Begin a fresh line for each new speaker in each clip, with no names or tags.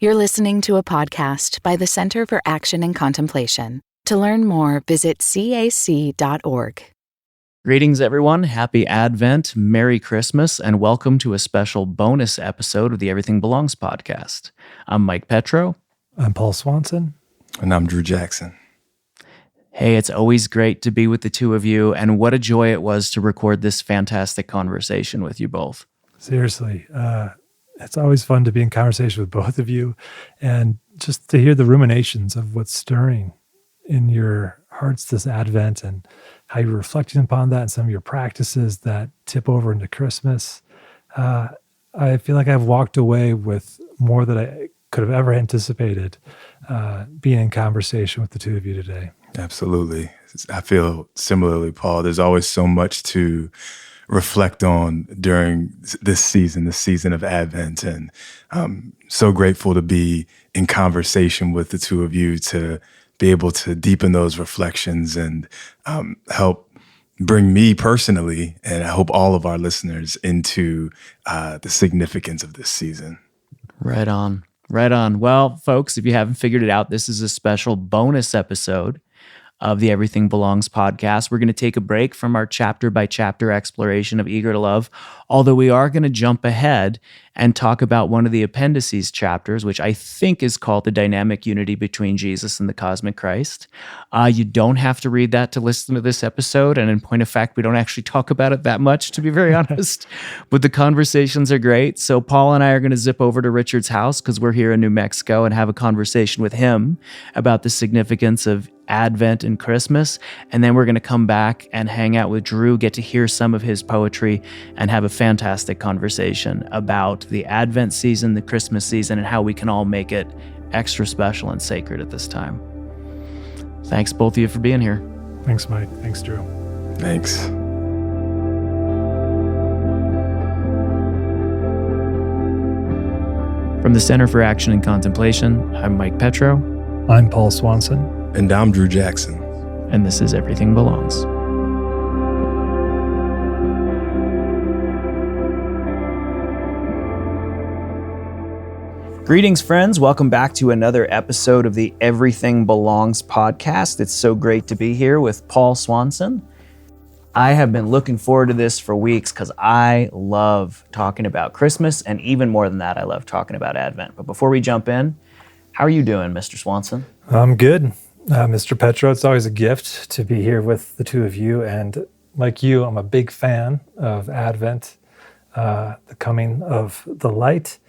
You're listening to a podcast by the Center for Action and Contemplation. To learn more, visit cac.org.
Greetings, everyone. Happy Advent, Merry Christmas, and welcome to a special bonus episode of the Everything Belongs podcast. I'm Mike Petrow.
I'm Paul Swanson.
And I'm Drew Jackson.
Hey, it's always great to be with the two of you, and what a joy it was to record this fantastic conversation with you both.
Seriously, it's always fun to be in conversation with both of you and just to hear the ruminations of what's stirring in your hearts this Advent and how you're reflecting upon that and some of your practices that tip over into Christmas. I feel like I've walked away with more than I could have ever anticipated being in conversation with the two of you today.
Absolutely. I feel similarly, Paul. There's always so much to reflect on during this season of Advent. And I'm so grateful to be in conversation with the two of you to be able to deepen those reflections and help bring me personally, and I hope all of our listeners, into the significance of this season.
Right on. Right on. Well, folks, if you haven't figured it out, this is a special bonus episode of the Everything Belongs podcast. We're going to take a break from our chapter-by-chapter exploration of Eager to Love, although we are going to jump ahead and talk about one of the appendices chapters, which I think is called The Dynamic Unity Between Jesus and the Cosmic Christ. You don't have to read that to listen to this episode, and in point of fact, we don't actually talk about it that much, to be very honest, but the conversations are great. So Paul and I are going to zip over to Richard's house because we're here in New Mexico and have a conversation with him about the significance of Advent and Christmas, and then we're going to come back and hang out with Drew, get to hear some of his poetry, and have a fantastic conversation about the Advent season, the Christmas season, and how we can all make it extra special and sacred at this time. Thanks, both of you, for being here.
Thanks, Mike. Thanks, Drew.
Thanks.
From the Center for Action and Contemplation, I'm Mike Petrow.
I'm Paul Swanson.
And I'm Drew Jackson.
And this is Everything Belongs. Greetings, friends. Welcome back to another episode of the Everything Belongs podcast. It's so great to be here with Paul Swanson. I have been looking forward to this for weeks because I love talking about Christmas, and even more than that, I love talking about Advent. But before we jump in, how are you doing, Mr. Swanson?
I'm good. Mr. Petrow, it's always a gift to be here with the two of you. And like you, I'm a big fan of Advent, the coming of the light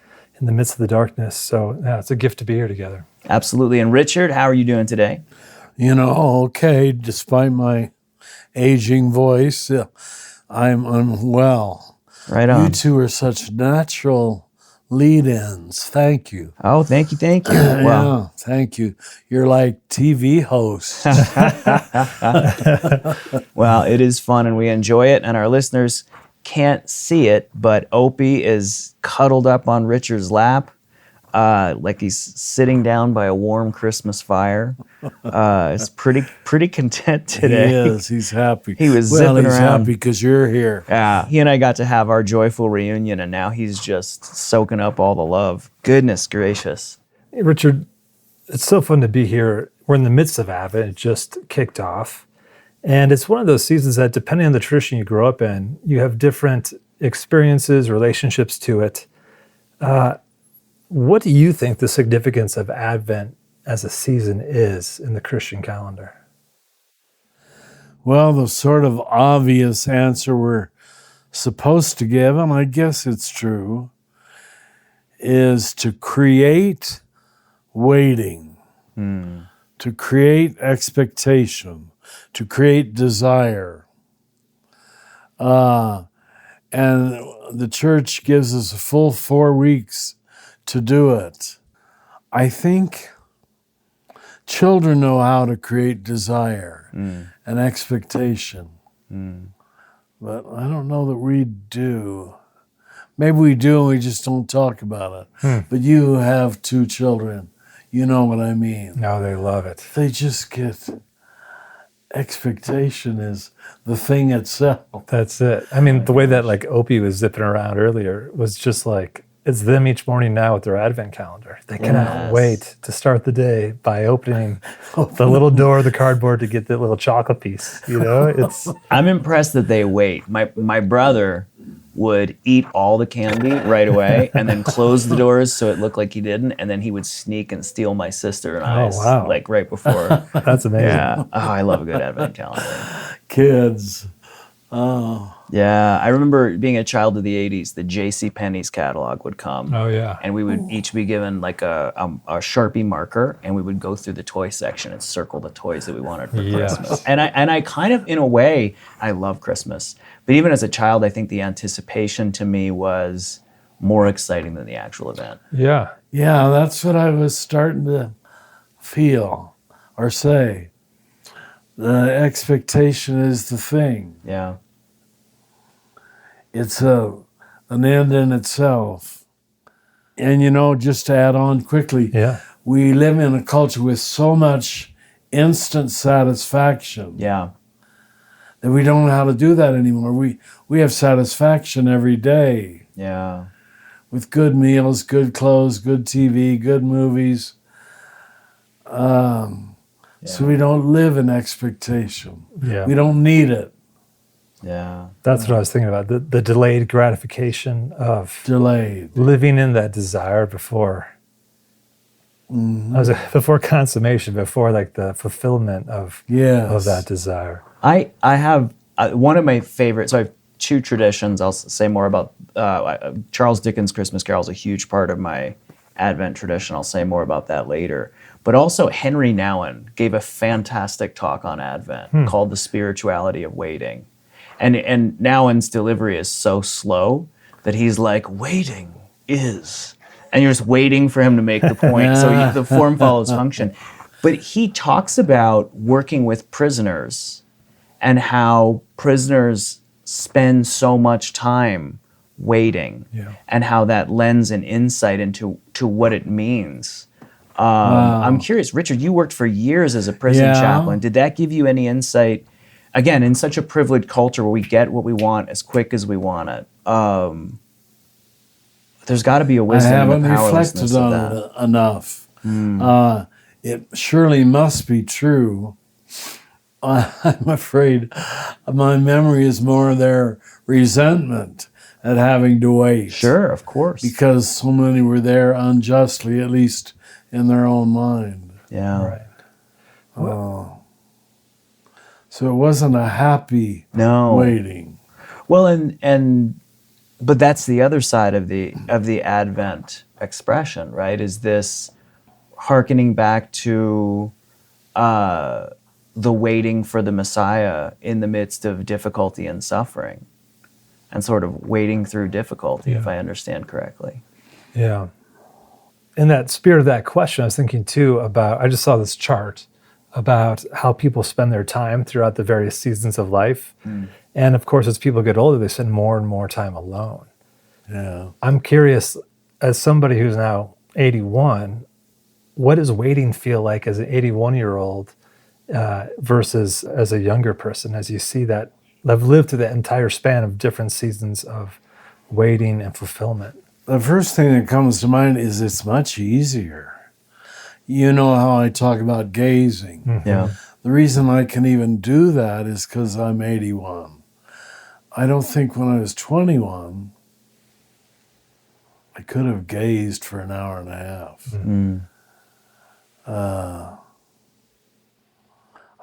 in the midst of the darkness. So yeah, it's a gift to be here together.
Absolutely. And Richard, how are you doing today?
You know, okay, despite my aging voice, I'm unwell.
Right on.
You two are such natural lead-ins. Thank you.
Oh, thank you.
Yeah, thank you. You're like TV hosts.
Well, it is fun and we enjoy it, and our listeners can't see it, but Opie is cuddled up on Richard's lap, like he's sitting down by a warm Christmas fire. He's pretty content today.
He is. He's happy.
He was zipping around.
He's happy because you're here.
Yeah, he and I got to have our joyful reunion, and now he's just soaking up all the love. Goodness gracious.
Hey, Richard, it's so fun to be here. We're in the midst of Advent. It just kicked off. And it's one of those seasons that, depending on the tradition you grow up in, you have different experiences, relationships to it. What do you think the significance of Advent as a season is in the Christian calendar?
Well, the sort of obvious answer we're supposed to give, and I guess it's true, is to create waiting, to create expectation, to create desire. And the church gives us a full 4 weeks to do it. I think children know how to create desire and expectation. But I don't know that we do. Maybe we do and we just don't talk about it. But you have 2 children. You know what I mean.
No, they love it.
They just get expectation is the thing itself.
That's it. I mean, the way that like Opie was zipping around earlier was just like it's them each morning now with their Advent calendar. They cannot wait to start the day by opening the little door of the cardboard to get that little chocolate piece. It's
I'm impressed that they wait. My brother would eat all the candy right away and then close the doors so it looked like he didn't, and then he would sneak and steal my sister and I's like right before.
That's amazing.
Yeah. Oh, I love a good Advent calendar.
Kids. Oh.
Yeah, I remember being a child of the 80s, the J.C. Penney's catalog would come.
Oh, yeah.
And we would each be given like a Sharpie marker, and we would go through the toy section and circle the toys that we wanted for Christmas. And I kind of, in a way, I love Christmas. But even as a child, I think the anticipation to me was more exciting than the actual event.
Yeah.
Yeah, that's what I was starting to feel or say. The expectation is the thing.
Yeah.
It's an end in itself. And, just to add on quickly, we live in a culture with so much instant satisfaction
Yeah.
that we don't know how to do that anymore. We have satisfaction every day
Yeah.
with good meals, good clothes, good TV, good movies. So we don't live in expectation.
Yeah.
We don't need it.
Yeah.
That's what I was thinking about, the delayed gratification of
Delayed.
living in that desire before before consummation, before like the fulfillment of that desire.
I have one of my favorites. So I have two traditions. I'll say more about Charles Dickens' Christmas Carol is a huge part of my Advent tradition. I'll say more about that later. But also Henry Nouwen gave a fantastic talk on Advent called The Spirituality of Waiting. And Nouwen's delivery is so slow that he's like, waiting is. And you're just waiting for him to make the point. So the form follows function. But he talks about working with prisoners and how prisoners spend so much time waiting and how that lends an insight into what it means. I'm curious, Richard, you worked for years as a prison chaplain. Did that give you any insight? Again, in such a privileged culture where we get what we want as quick as we want it, there's got to be a wisdom in the powerlessness of that.
I haven't reflected on it enough. It surely must be true. I'm afraid my memory is more their resentment at having to wait.
Sure, of course.
Because so many were there unjustly, at least in their own mind.
Yeah.
Right.
So it wasn't a happy waiting.
Well, but that's the other side of the Advent expression, right? Is this hearkening back to the waiting for the Messiah in the midst of difficulty and suffering, and sort of waiting through difficulty, if I understand correctly.
Yeah. In that spirit of that question, I was thinking too about, I just saw this chart about how people spend their time throughout the various seasons of life. And of course, as people get older, they spend more and more time alone.
Yeah.
I'm curious, as somebody who's now 81, what does waiting feel like as an 81-year-old versus as a younger person, as you see that I've lived through the entire span of different seasons of waiting and fulfillment?
The first thing that comes to mind is it's much easier. You know how I talk about gazing.
Mm-hmm.
Yeah.
The reason I can even do that is because I'm 81. I don't think when I was 21, I could have gazed for an hour and a half.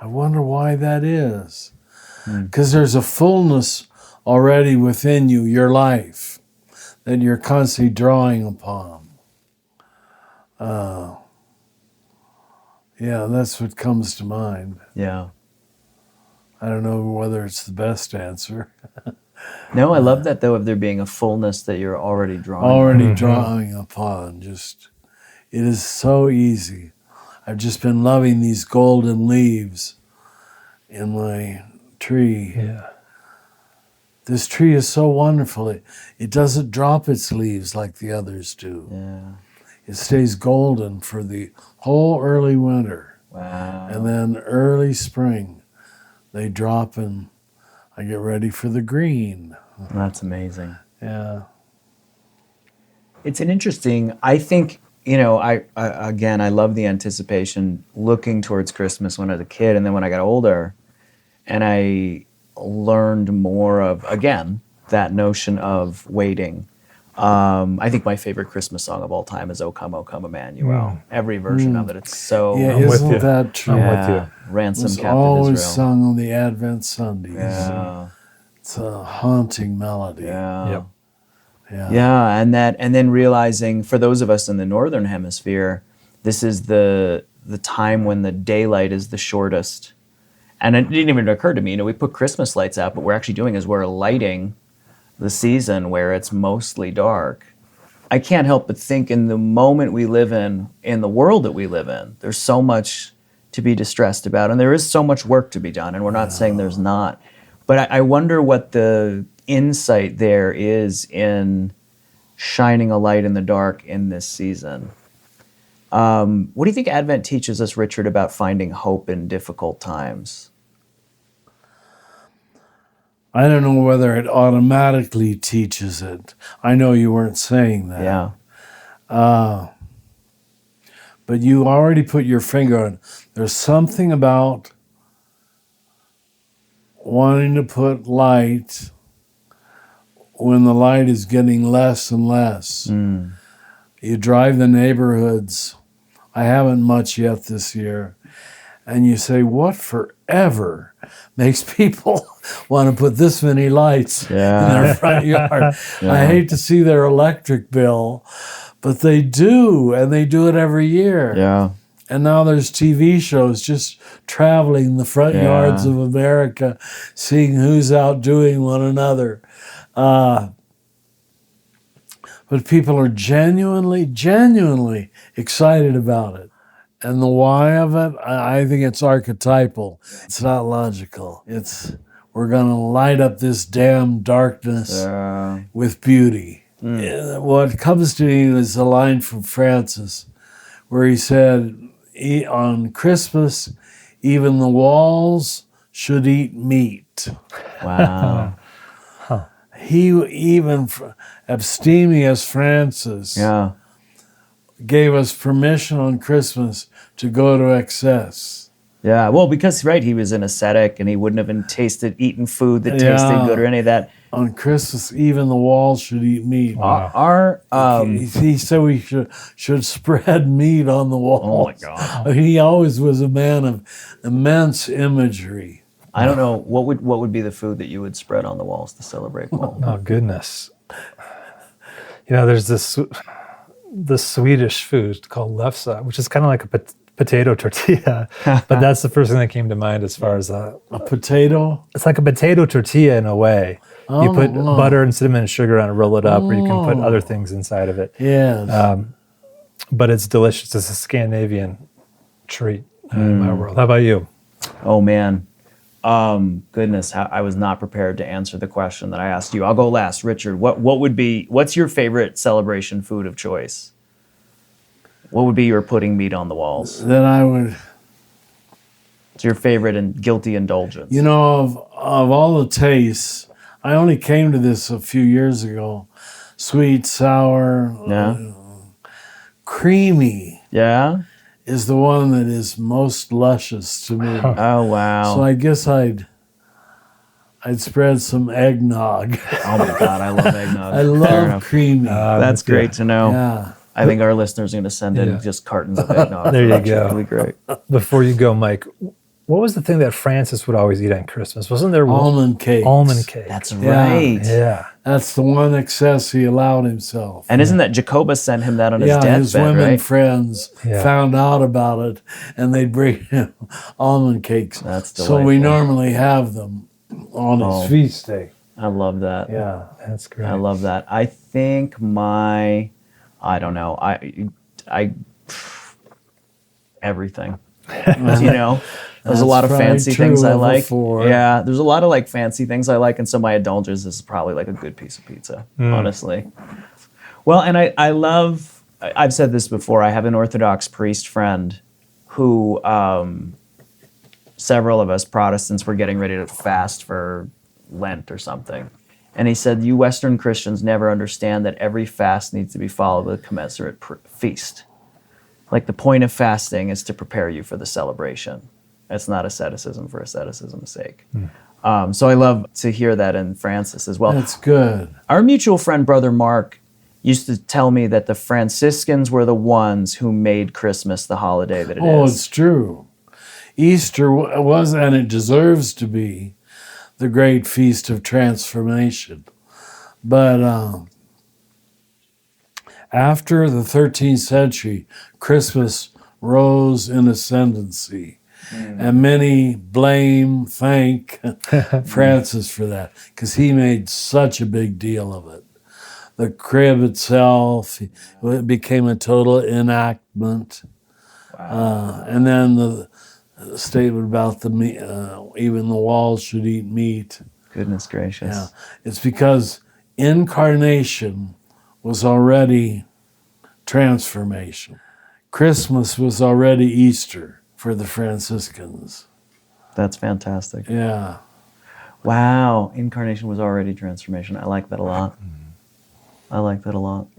I wonder why that is. Because there's a fullness already within you, your life, that you're constantly drawing upon. Yeah, that's what comes to mind.
Yeah.
I don't know whether it's the best answer.
No, I love that, though, of there being a fullness that you're already drawing.
Already drawing upon. Just, it is so easy. I've just been loving these golden leaves in my tree.
Yeah.
This tree is so wonderful. It doesn't drop its leaves like the others do.
Yeah.
It stays golden for the whole early winter.
Wow.
And then early spring, they drop and I get ready for the green.
That's amazing.
Yeah.
It's an interesting, I think, again, I love the anticipation looking towards Christmas when I was a kid, and then when I got older and I learned more of, again, that notion of waiting. I think my favorite Christmas song of all time is O Come, Emmanuel. Every version of it, it's so...
Yeah,
I'm with
isn't
you.
that true?
I'm with you.
Ransom
It's
Captive
always
Israel.
sung on the Advent Sundays.
Yeah.
It's a haunting melody.
Yeah.
Yep.
Yeah.
Yeah, and then realizing for those of us in the northern hemisphere, this is the time when the daylight is the shortest. And it didn't even occur to me, we put Christmas lights out, but what we're actually doing is we're lighting the season where it's mostly dark. I can't help but think in the moment we live in the world that we live in, there's so much to be distressed about, and there is so much work to be done, and we're not saying there's not. But I wonder what the insight there is in shining a light in the dark in this season. What do you think Advent teaches us, Richard, about finding hope in difficult times?
I don't know whether it automatically teaches it. I know you weren't saying that.
Yeah.
But you already put your finger on it. There's something about wanting to put light when the light is getting less and less. You drive the neighborhoods. I haven't much yet this year. And you say, what forever makes people want to put this many lights in their front yard? I hate to see their electric bill, but they do, and they do it every year.
Yeah.
And now there's TV shows just traveling the front yards of America, seeing who's outdoing one another. But people are genuinely excited about it. And the why of it, I think it's archetypal. It's not logical. It's, we're going to light up this damn darkness with beauty. What comes to me is a line from Francis where he said, on Christmas, even the walls should eat meat.
Wow.
He, even abstemious Francis, gave us permission on Christmas to go to excess.
Yeah, well, because, he was an ascetic and he wouldn't have eaten food that tasted good or any of that.
On Christmas, even the walls should eat meat.
Wow.
He said we should spread meat on the walls.
Oh, my God.
He always was a man of immense imagery.
I don't know, what would be the food that you would spread on the walls to celebrate, Paul?
Oh, goodness. There's the Swedish food called lefse, which is kind of like a potato tortilla, but that's the first thing that came to mind as far as
a potato.
It's like a potato tortilla in a way. You put butter and cinnamon and sugar on it, roll it up, or you can put other things inside of it.
Yes.
But it's delicious. It's a Scandinavian treat in my world. How about you?
Oh, man. Goodness, I was not prepared to answer the question that I asked you. I'll go last. Richard, what's your favorite celebration food of choice? What would be your putting meat on the walls?
Then I would...
It's your favorite and guilty indulgence.
Of all the tastes, I only came to this a few years ago. Sweet, sour, creamy.
Yeah?
Is the one that is most luscious to me.
Oh, wow.
So I guess I'd spread some eggnog.
Oh, my God, I love eggnog.
I love creamy.
That's great to know.
Yeah.
I think our listeners are going to send in just cartons of eggnog.
There you go.
Really great.
Before you go, Mike, what was the thing that Francis would always eat on Christmas? Wasn't there
almond cake?
Almond cake.
That's right.
Yeah.
That's the one excess he allowed himself.
And isn't that Jacobus sent him that on his deathbed,
his women
right?
friends found out about it, and they'd bring him almond cakes.
That's delightful.
So we normally have them on his feast day.
I love that.
Yeah, that's great.
I love that. I think I don't know. I everything. There's a lot of fancy things I like. Yeah, there's a lot of fancy things I like, and so my indulgence is probably a good piece of pizza, honestly. Well, and I love, I've said this before, I have an Orthodox priest friend who several of us Protestants were getting ready to fast for Lent or something. And he said, you Western Christians never understand that every fast needs to be followed with a commensurate feast. Like the point of fasting is to prepare you for the celebration. It's not asceticism for asceticism's sake. So I love to hear that in Francis as well.
That's good.
Our mutual friend, Brother Mark, used to tell me that the Franciscans were the ones who made Christmas the holiday that it is.
Oh, it's true. Easter was, and it deserves to be, the great feast of transformation. But after the 13th century, Christmas rose in ascendancy. And many thank Francis for that, because he made such a big deal of it. The crib itself, it became a total enactment. And then the statement about even the walls should eat meat.
Goodness gracious.
Yeah, it's because incarnation was already transformation. Christmas was already Easter for the Franciscans.
That's fantastic.
Yeah.
Wow. Incarnation was already transformation. I like that a lot.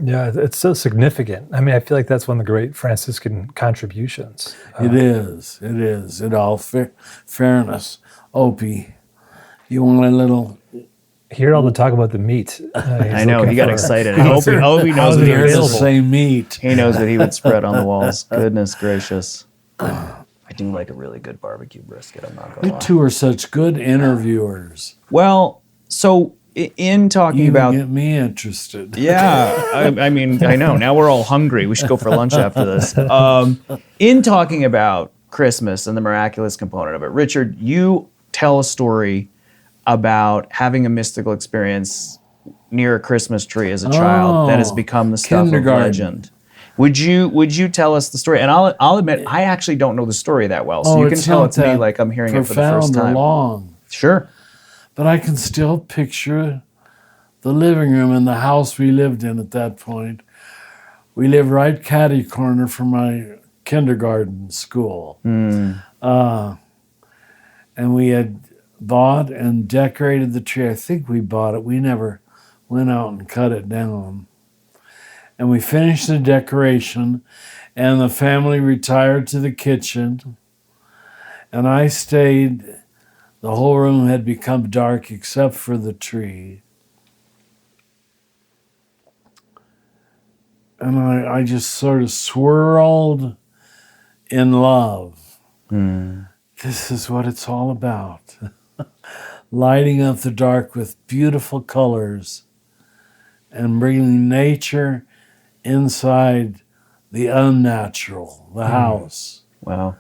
Yeah, it's so significant. I mean, I feel like that's one of the great Franciscan contributions.
It is. In all fairness. Opie, you want a little...
Hear all the talk about the meat.
I know, he got excited. I hope he knows what he
Here's the
was.
same meat.
He knows what he would spread on the walls. Goodness gracious. I do like a really good barbecue brisket, I'm not going to
You
lie.
two are such good interviewers.
Well, so in talking
You
about...
get me interested.
Yeah, I mean, I know. Now we're all hungry. We should go for lunch after this. In talking about Christmas and the miraculous component of it, Richard, you tell a story about having a mystical experience near a Christmas tree as a child that has become the stuff of legend. Would you tell us the story? And I'll admit, I actually don't know the story that well, so you can tell it to me like I'm hearing it for the first time.
Profound or long.
Sure.
But I can still picture the living room in the house we lived in at that point. We lived right catty corner from my kindergarten school. And we had bought and decorated the tree. I think we bought it. We never went out and cut it down. And we finished the decoration, and the family retired to the kitchen. And I stayed. The whole room had become dark except for the tree. And I just sort of swirled in love. This is what it's all about. Lighting up the dark with beautiful colors and bringing nature inside the unnatural, the house.
Wow.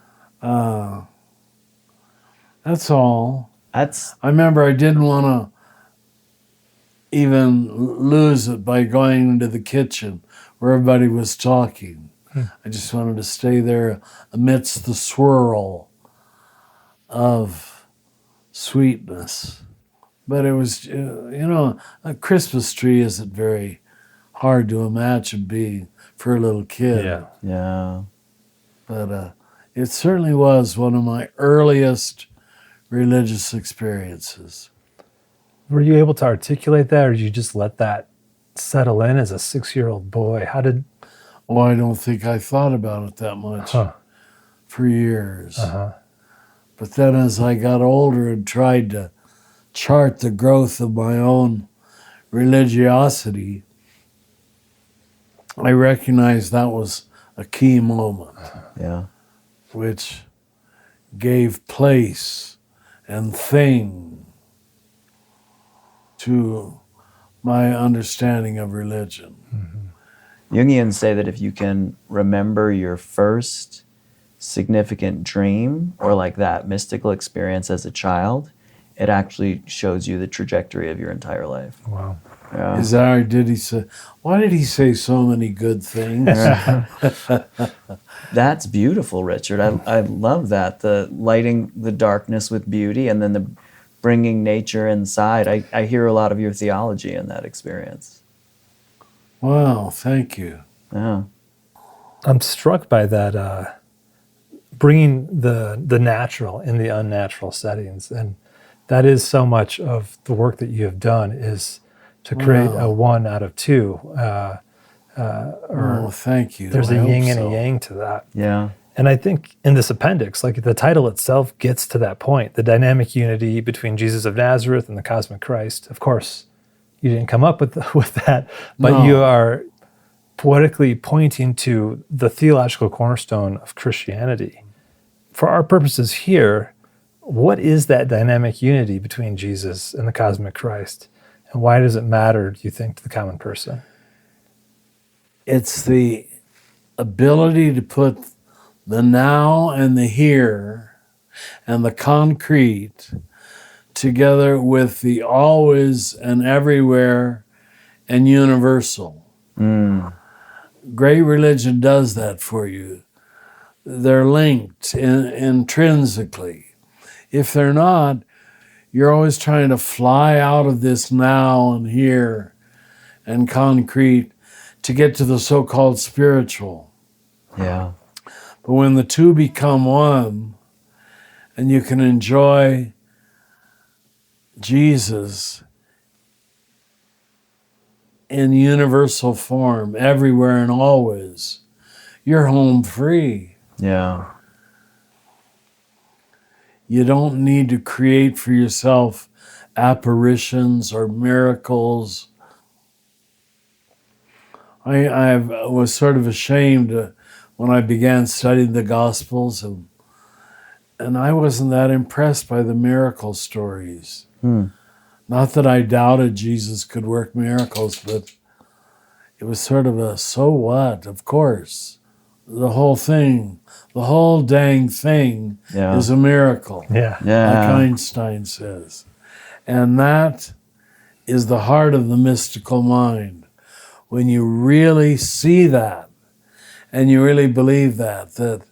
That's all.
I
remember I didn't want to even lose it by going into the kitchen where everybody was talking. I just wanted to stay there amidst the swirl of sweetness. But it was, a Christmas tree isn't very hard to imagine being for a little kid.
Yeah.
But it certainly was one of my earliest religious experiences.
Were you able to articulate that, or did you just let that settle in as a 6-year-old boy? How did...
Oh, I don't think I thought about it that much for years. But then as I got older and tried to chart the growth of my own religiosity, I recognized that was a key moment.
Yeah.
Which gave place and thing to my understanding of religion.
Jungians say that if you can remember your first significant dream or like that mystical experience as a child, it actually shows you the trajectory of your entire life.
Wow.
Yeah.
Is that or did he say, why did he say so many good things?
That's beautiful, Richard. I love that. The lighting the darkness with beauty and then the bringing nature inside. I hear a lot of your theology in that experience.
Wow, thank you.
Yeah.
I'm struck by that, bringing the natural in the unnatural settings. And that is so much of the work that you have done, is to create a one out of two.
Thank you.
There's
I
a
hope
yin and
so.
a yang to that.
Yeah.
And I think in this appendix, like the title itself gets to that point, the dynamic unity between Jesus of Nazareth and the cosmic Christ. Of course, you didn't come up with that, but
No.
you are poetically pointing to the theological cornerstone of Christianity. For our purposes here, what is that dynamic unity between Jesus and the cosmic Christ? And why does it matter, do you think, to the common person?
It's the ability to put the now and the here and the concrete together with the always and everywhere and universal. Great religion does that for you. They're linked intrinsically. If they're not, you're always trying to fly out of this now and here and concrete to get to the so-called spiritual.
Yeah.
But when the two become one, and you can enjoy Jesus in universal form, everywhere and always, you're home free.
Yeah.
You don't need to create for yourself apparitions or miracles. I was sort of ashamed when I began studying the Gospels, and I wasn't that impressed by the miracle stories. Not that I doubted Jesus could work miracles, but it was sort of a so what, of course. The whole thing, the whole dang thing is a miracle,
Yeah.
like Einstein says. And that is the heart of the mystical mind. When you really see that, and you really believe that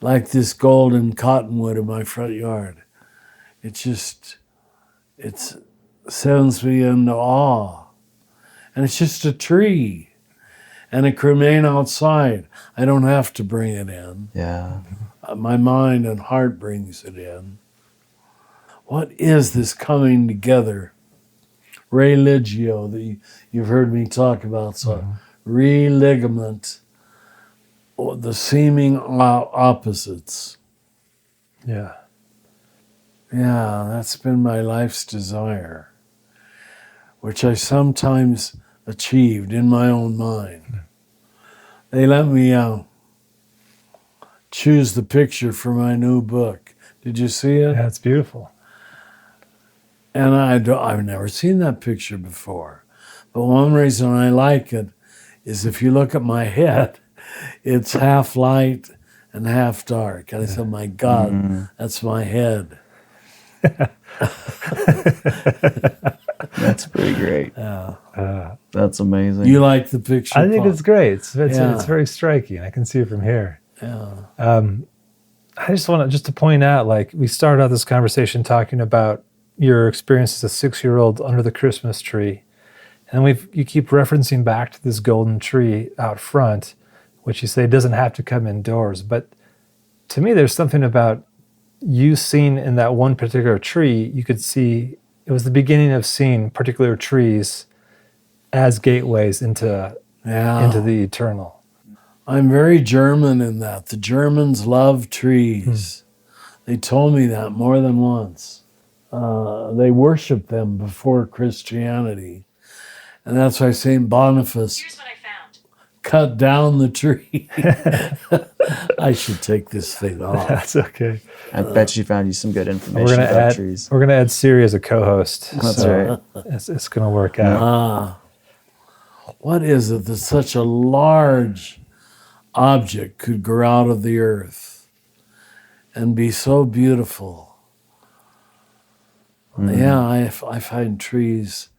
like this golden cottonwood in my front yard, it sends me into awe. And it's just a tree, and it can remain outside. I don't have to bring it in.
Yeah.
My mind and heart brings it in. What is this coming together? Religio, that you've heard me talk about. So, religament, the seeming opposites.
Yeah.
Yeah, that's been my life's desire, which I sometimes achieved in my own mind. They let me choose the picture for my new book. Did you see it?
Yeah, it's beautiful.
And I've never seen that picture before. But one reason I like it is if you look at my head, it's half light and half dark. And I said, my God, that's my head.
That's pretty great. That's amazing.
You like the picture,
I think
Paul?
it's great. It's
Yeah.
very striking. I can see it from here.
Yeah.
I just want to point out, like, we started out this conversation talking about your experience as a 6-year-old under the Christmas tree, and you keep referencing back to this golden tree out front, which you say doesn't have to come indoors. But to me, there's something about you seeing in that one particular tree. You could see it was the beginning of seeing particular trees as gateways into the eternal.
I'm very German in that. The Germans love trees. They told me that more than once. They worship them before Christianity. And that's why St. Boniface cut down the tree. I should take this thing off.
That's okay.
I bet she found you some good information about trees.
We're gonna add Siri as a co-host.
That's right.
It's gonna work out.
What is it that such a large object could grow out of the earth and be so beautiful? Yeah, I find trees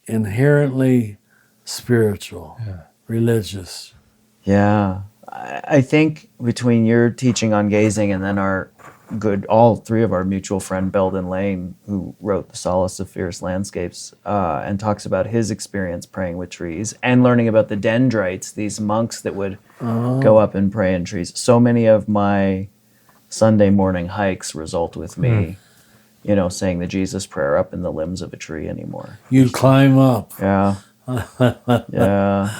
inherently spiritual, religious.
Yeah. I think between your teaching on gazing and then all three of our mutual friend, Belden Lane, who wrote The Solace of Fierce Landscapes, and talks about his experience praying with trees and learning about the dendrites, these monks that would go up and pray in trees. So many of my Sunday morning hikes result with me saying the Jesus prayer up in the limbs of a tree anymore.
You climb up.
Yeah. Yeah.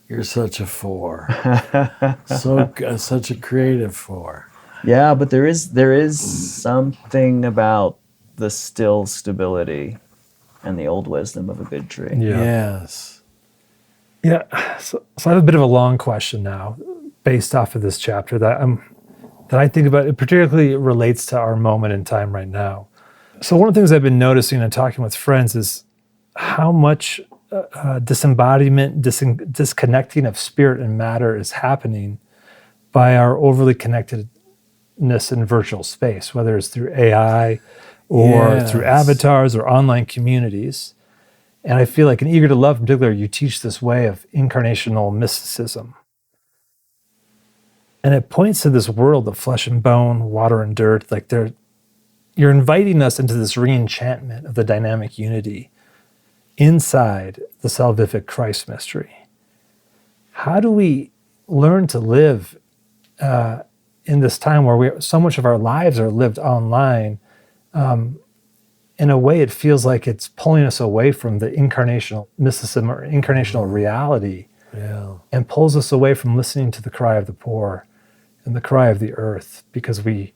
You're such a 4. Such a creative 4.
Yeah, but there is something about the still stability and the old wisdom of a good tree.
Yeah.
Yes.
Yeah. So I have a bit of a long question now, based off of this chapter that I think about. It particularly relates to our moment in time right now. So one of the things I've been noticing and talking with friends is how much disembodiment, disconnecting of spirit and matter is happening by our overly connectedness in virtual space, whether it's through AI or through avatars or online communities. And I feel like in Eager to Love in particular, you teach this way of incarnational mysticism. And it points to this world of flesh and bone, water and dirt. Like you're inviting us into this re-enchantment of the dynamic unity inside the salvific Christ mystery. How do we learn to live in this time where so much of our lives are lived online? In a way, it feels like it's pulling us away from the incarnational mysticism or incarnational reality, and pulls us away from listening to the cry of the poor and the cry of the earth, because we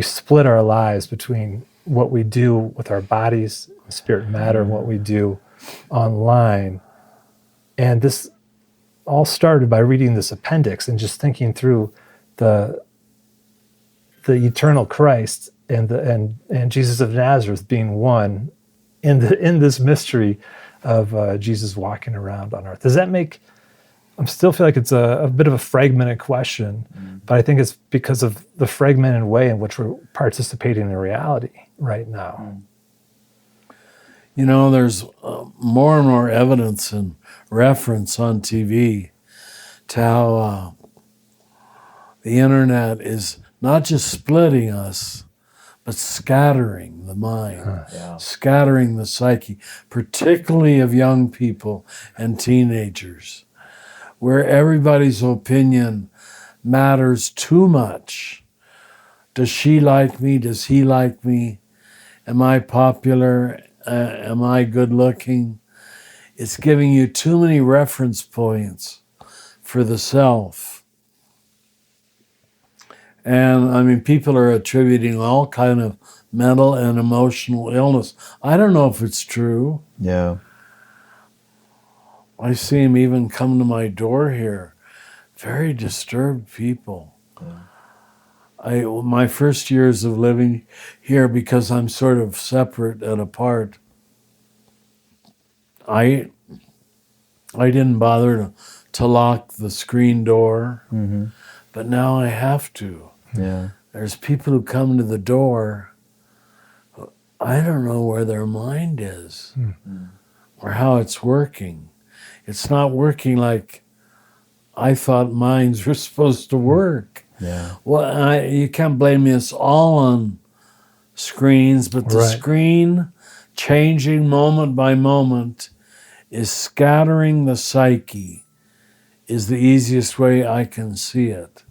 split our lives between what we do with our bodies, spirit and matter, and what we do online. And this all started by reading this appendix and just thinking through the eternal Christ and Jesus of Nazareth being one in this mystery of Jesus walking around on earth. Does that make? I still feel like it's a bit of a fragmented question, but I think it's because of the fragmented way in which we're participating in reality right now.
There's more and more evidence and reference on TV to how the internet is not just splitting us, but scattering the mind, scattering the psyche, particularly of young people and teenagers, where everybody's opinion matters too much. Does she like me? Does he like me? Am I popular? Am I good looking? It's giving you too many reference points for the self. And people are attributing all kind of mental and emotional illness. I don't know if it's true.
Yeah.
I see them even come to my door here. Very disturbed people. Yeah. My first years of living here, because I'm sort of separate and apart, I didn't bother to lock the screen door, but now I have to.
Yeah.
There's people who come to the door, I don't know where their mind is or how it's working. It's not working like I thought minds were supposed to work.
Yeah.
Well, you can't blame me. It's all on screens, but the screen changing moment by moment is scattering the psyche, is the easiest way I can see it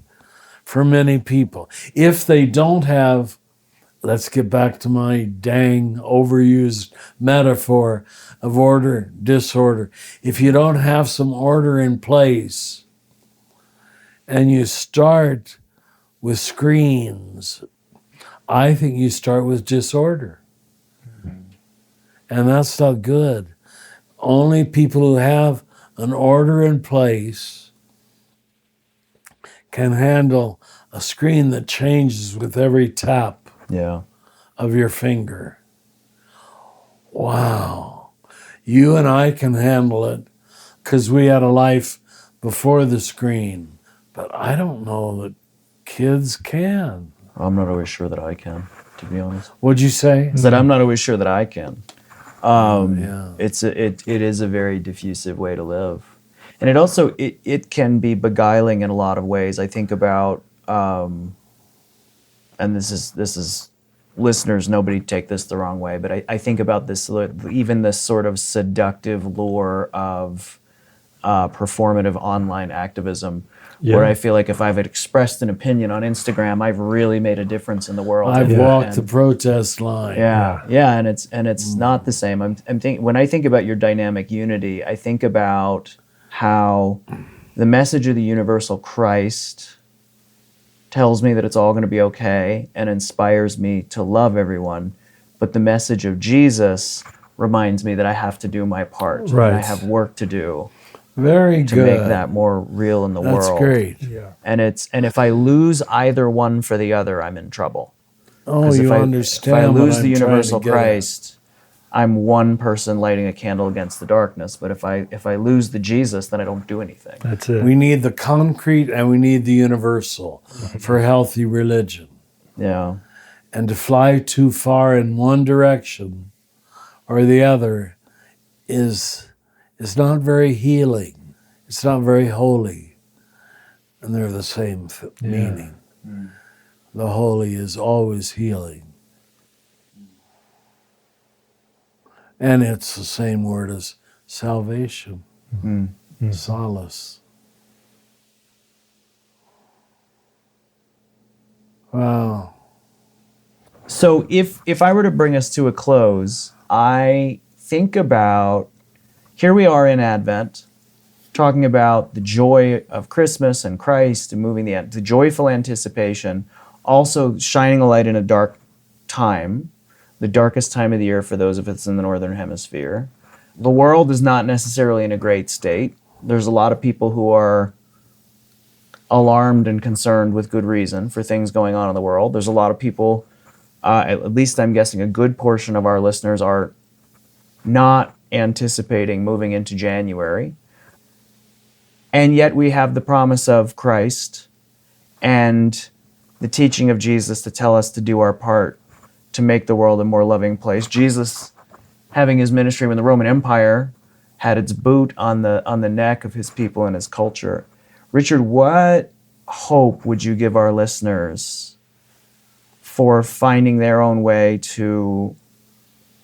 for many people. If they don't have, let's get back to my dang overused metaphor of order, disorder. If you don't have some order in place and you start with screens, I think you start with disorder. And that's not good. Only people who have an order in place can handle a screen that changes with every tap of your finger. Wow. You and I can handle it because we had a life before the screen. But I don't know that kids can.
I'm not always sure that I can, to be honest.
What'd you say?
Is that I'm not always sure that I can.
Yeah.
It is a very diffusive way to live. And it also, it can be beguiling in a lot of ways. I think about, and this is listeners, nobody take this the wrong way, but I think about this, even this sort of seductive lure of performative online activism, where I feel like if I've expressed an opinion on Instagram, I've really made a difference in the world.
I've walked the protest line.
Yeah, and it's not the same. I'm thinking, when I think about your dynamic unity, I think about how the message of the universal Christ tells me that it's all going to be okay and inspires me to love everyone, but the message of Jesus reminds me that I have to do my part.
Right.
And I have work to do.
Very
to
good.
make that more real in the world.
That's great.
Yeah.
And if I lose either one for the other, I'm in trouble.
Oh, you understand.
If I lose
what
the
I'm
universal
trying to get at.
Christ, I'm one person lighting a candle against the darkness. But if I lose the Jesus, then I don't do anything.
That's it.
We need the concrete and we need the universal for healthy religion.
Yeah.
And to fly too far in one direction or the other is not very healing. It's not very holy. And they're the same meaning. The holy is always healing. And it's the same word as salvation, solace. Wow.
So if I were to bring us to a close, I think about, here we are in Advent, talking about the joy of Christmas and Christ and moving the joyful anticipation, also shining a light in a dark time, the darkest time of the year for those of us in the Northern Hemisphere. The world is not necessarily in a great state. There's a lot of people who are alarmed and concerned with good reason for things going on in the world. There's a lot of people, at least I'm guessing a good portion of our listeners are not anticipating moving into January. And yet we have the promise of Christ and the teaching of Jesus to tell us to do our part to make the world a more loving place. Jesus, having his ministry when the Roman Empire had its boot on the neck of his people and his culture. Richard, what hope would you give our listeners for finding their own way to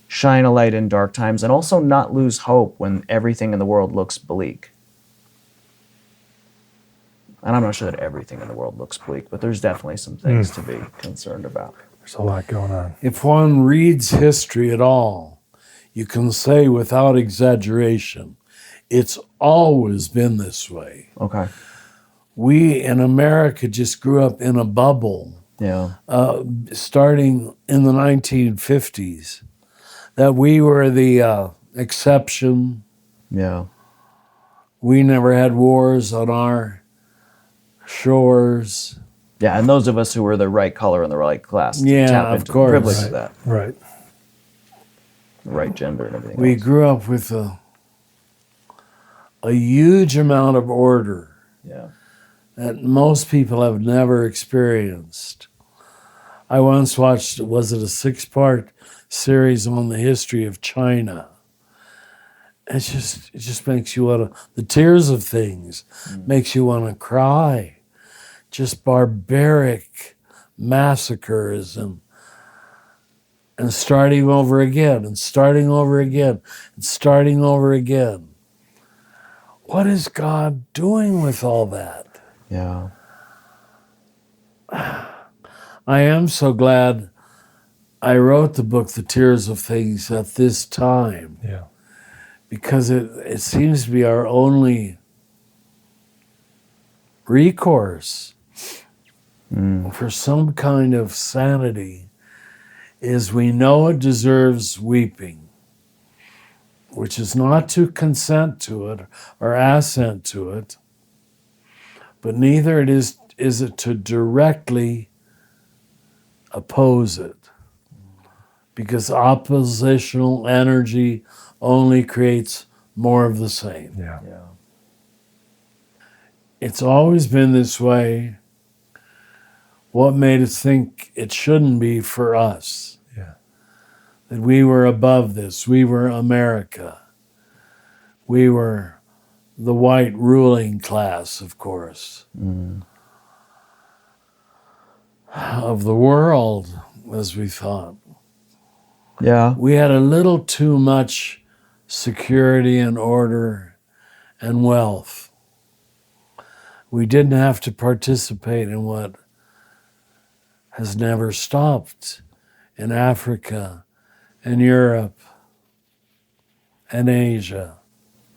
shine a light in dark times and also not lose hope when everything in the world looks bleak? And I'm not sure that everything in the world looks bleak, but there's definitely some things to be concerned about.
There's a lot going on.
If one reads history at all, you can say without exaggeration, it's always been this way.
Okay.
We in America just grew up in a bubble, starting in the 1950s, that we were the exception.
Yeah.
We never had wars on our shores.
Yeah, and those of us who were the right color and the right class to tap into the privilege of that.
Right.
The right gender and everything
We
else.
grew up with a huge amount of order that most people have never experienced. I once watched, was it a 6-part series on the history of China? It just makes you want to, the tears of things makes you want to cry. Just barbaric massacres and starting over again and starting over again and starting over again. What is God doing with all that?
Yeah.
I am so glad I wrote the book, The Tears of Things, at this time.
Yeah.
Because it seems to be our only recourse for some kind of sanity is we know it deserves weeping, which is not to consent to it or assent to it, but neither is it to directly oppose it, because oppositional energy only creates more of the same.
Yeah.
It's always been this way. What made us think it shouldn't be for us?
Yeah.
That we were above this. We were America. We were the white ruling class, of course, of the world, as we thought.
Yeah.
We had a little too much security and order and wealth. we didn't have to participate in what has never stopped in Africa and Europe and Asia.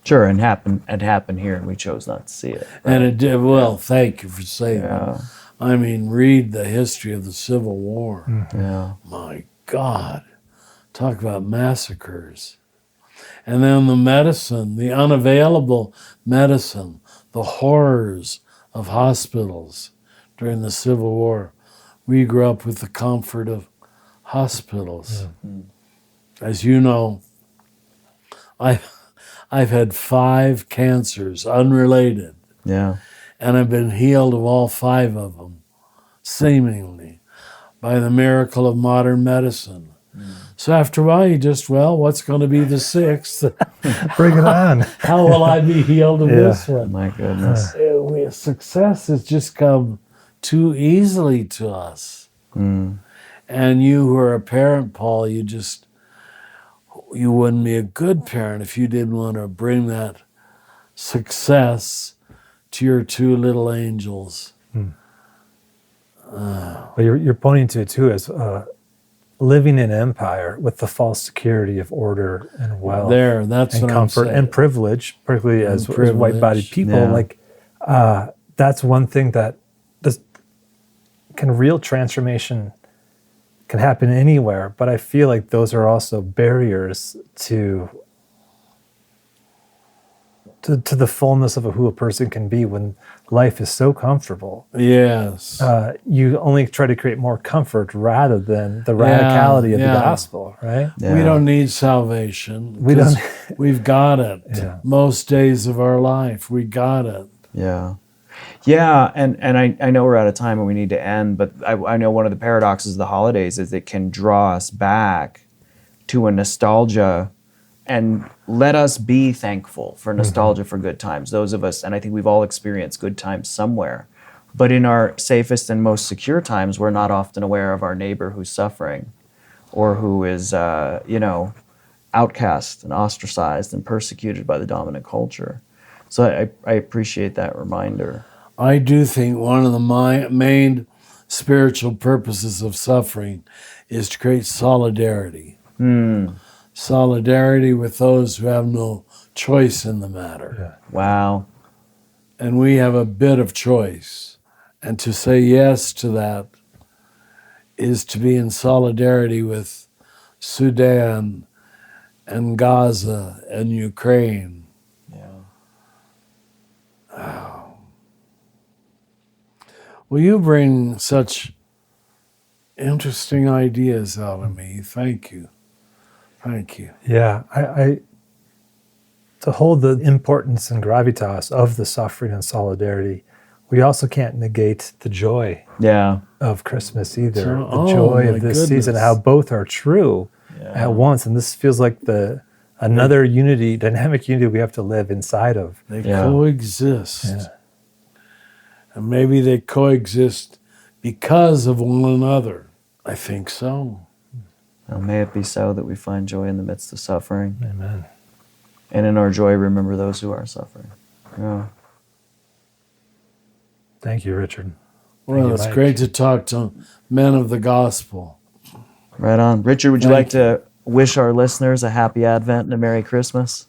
Sure, and it happened here, and we chose not to see it. Right?
And it did, well, thank you for saying that.
Yeah.
I mean, read the history of the Civil War.
Yeah.
My God, talk about massacres. And then the medicine, the unavailable medicine, the horrors of hospitals during the Civil War. We grew up with the comfort of hospitals. As you know, I've had 5 cancers, unrelated,
Yeah.
and I've been healed of all 5 of them, seemingly, by the miracle of modern medicine. So after a while, you just, what's going to be the 6th?
Bring it on.
How will I be healed of this one?
My goodness.
Success has just come too easily to us.
Mm.
And you who are a parent, Paul, you wouldn't be a good parent if you didn't want to bring that success to your 2 little angels.
But you're pointing to it too as living in empire with the false security of order and wealth.
That's
and
what
comfort
I'm saying.
and privilege, particularly as
privilege.
white-bodied people.
Yeah.
Like that's one thing that real transformation can happen anywhere. But I feel like those are also barriers to the fullness of who a person can be when life is so comfortable.
Yes.
You only try to create more comfort rather than the radicality of the gospel, right?
Yeah.
We don't need salvation.
We don't.
We've got it.
Yeah.
Most days of our life, we got it.
Yeah. Yeah, and I know we're out of time and we need to end, but I know one of the paradoxes of the holidays is it can draw us back to a nostalgia and let us be thankful for nostalgia for good times. Those of us, and I think we've all experienced good times somewhere, but in our safest and most secure times, we're not often aware of our neighbor who's suffering or who is, outcast and ostracized and persecuted by the dominant culture. So I appreciate that reminder.
I do think one of the main spiritual purposes of suffering is to create solidarity. Solidarity with those who have no choice in the matter.
Yeah.
Wow.
And we have a bit of choice. And to say yes to that is to be in solidarity with Sudan and Gaza and Ukraine. Well, you bring such interesting ideas out of me. Thank you. Thank you.
Yeah, I to hold the importance and gravitas of the suffering and solidarity, we also can't negate the joy of Christmas either.
So-
the joy
my
of this season,
goodness.
how both are true at once. And this feels like another dynamic unity we have to live inside of.
They coexist.
Yeah.
And maybe they coexist because of one another. I think so.
Well, may it be so that we find joy in the midst of suffering.
Amen.
And in our joy, remember those who are suffering. Yeah.
Thank you, Richard.
Well,
you,
it's
Mike.
great to talk to men of the gospel.
Right on. Richard, would you
Thank
like to wish our listeners a happy Advent and a Merry Christmas?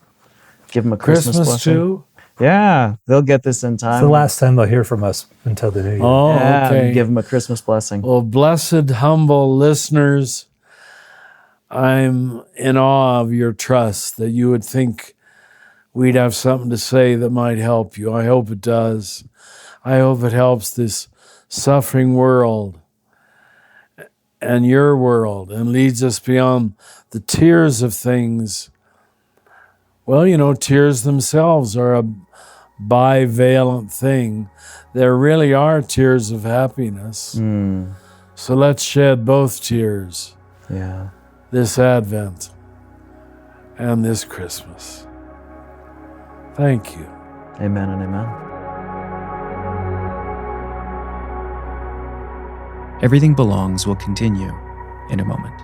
Give them a Christmas blessing.
too?
Yeah, they'll get this in time.
It's the last time they'll hear from us until the new year.
Oh,
Yeah,
okay.
give them a Christmas blessing.
Well, blessed, humble listeners, I'm in awe of your trust that you would think we'd have something to say that might help you. I hope it does. I hope it helps this suffering world and your world and leads us beyond the tears of things. Well, tears themselves are a bivalent thing. There really are tears of happiness. So let's shed both tears
Yeah.
this Advent and this Christmas. Thank you.
Amen and amen.
Everything Belongs will continue in a moment.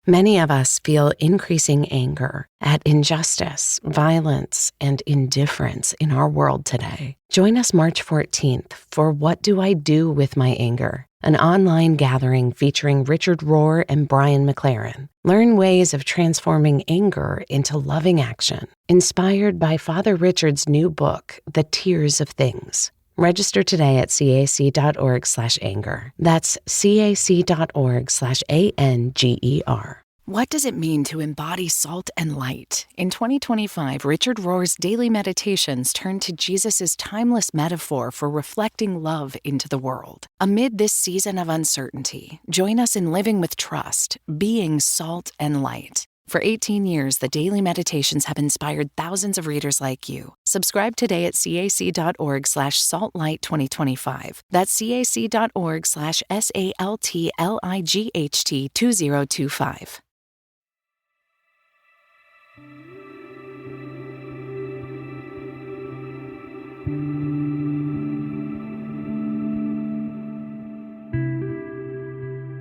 Many of us feel increasing anger at injustice, violence, and indifference in our world today. Join us March 14th for What Do I Do With My Anger? An online gathering featuring Richard Rohr and Brian McLaren. Learn ways of transforming anger into loving action, inspired by Father Richard's new book, The Tears of Things. Register today at cac.org/anger. That's cac.org/anger.
What does it mean to embody salt and light? In 2025, Richard Rohr's daily meditations turn to Jesus' timeless metaphor for reflecting love into the world. Amid this season of uncertainty, join us in living with trust, being salt and light. For 18 years, the daily meditations have inspired thousands of readers like you. Subscribe today at cac.org/saltlight2025. That's cac.org/SALTLIGHT2025.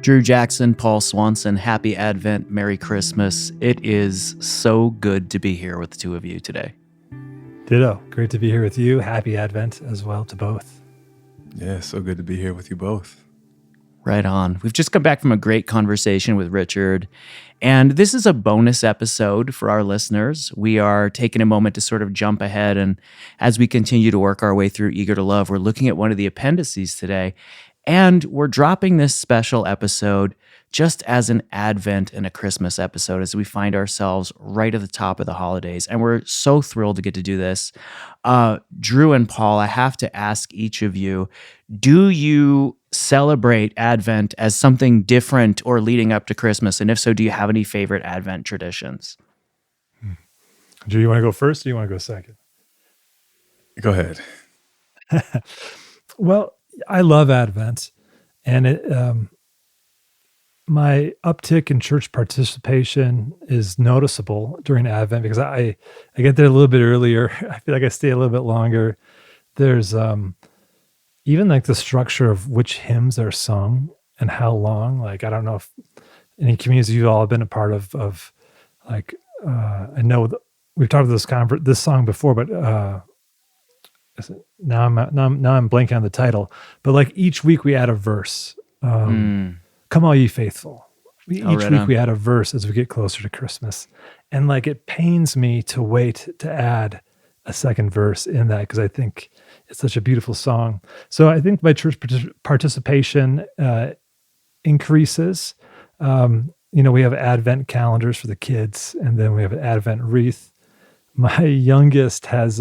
Drew Jackson, Paul Swanson, happy Advent, Merry Christmas. It is so good to be here with the two of you today.
Ditto. Great to be here with you. Happy Advent as well to both.
Yeah, so good to be here with you both.
Right on. We've just come back from a great conversation with Richard, and this is a bonus episode for our listeners. We are taking a moment to sort of jump ahead, and as we continue to work our way through Eager to Love, we're looking at one of the appendices today, and we're dropping this special episode just as an Advent and a Christmas episode as we find ourselves right at the top of the holidays. And we're so thrilled to get to do this. Drew and Paul, I have to ask each of you, do you celebrate Advent as something different or leading up to Christmas? And if so, do you have any favorite Advent traditions?
Drew, you want to go first or do you want to go second?
Go ahead.
Well, I love Advent, and my uptick in church participation is noticeable during Advent because I get there a little bit earlier. I feel like I stay a little bit longer. There's even like the structure of which hymns are sung and how long. Like, I don't know if any communities you've all been a part of like, I know we've talked about this song before, but now I'm blanking on the title, but like each week we add a verse. Come all ye faithful. Each week we add a verse as we get closer to Christmas. And like, it pains me to wait to add a second verse in that because I think it's such a beautiful song. So I think my church participation increases. We have Advent calendars for the kids, and then we have an Advent wreath. My youngest has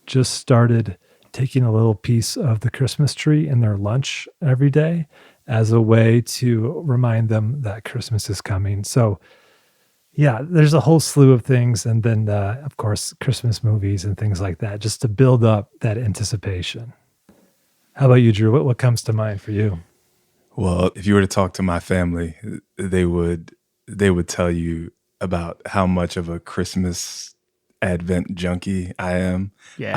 just started taking a little piece of the Christmas tree in their lunch every day as a way to remind them that Christmas is coming. So yeah, there's a whole slew of things. And then, of course, Christmas movies and things like that, just to build up that anticipation. How about you, Drew? What comes to mind for you?
Well, if you were to talk to my family, they would tell you about how much of a Christmas Advent junkie I am.
Yeah.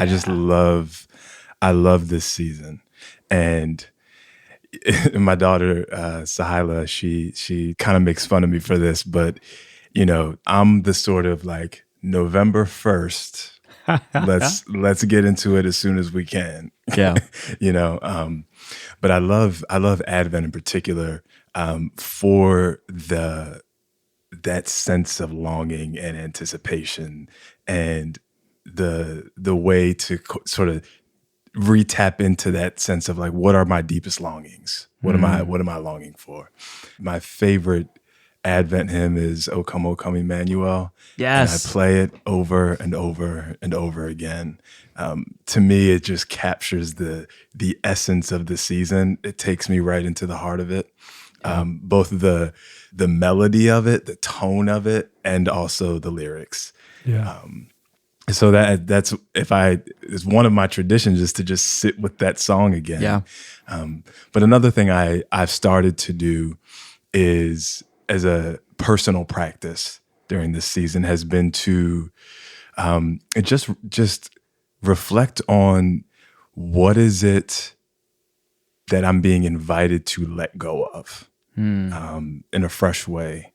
I love this season. And my daughter, Sahila, she kind of makes fun of me for this, but I'm the sort of like November 1st. Let's get into it as soon as we can.
Yeah.
But I love Advent in particular for that sense of longing and anticipation, and the way to sort of re-tap into that sense of like, what are my deepest longings? What am I longing for? My favorite Advent hymn is O Come, Emmanuel.
Yes.
And I play it over and over and over again. To me, it just captures the essence of the season. It takes me right into the heart of it. Both the melody of it, the tone of it, and also the lyrics.
Yeah.
So that's it's one of my traditions is to just sit with that song again.
Yeah.
But another thing I've started to do is, as a personal practice during this season, has been to just reflect on what is it that I'm being invited to let go of in a fresh way.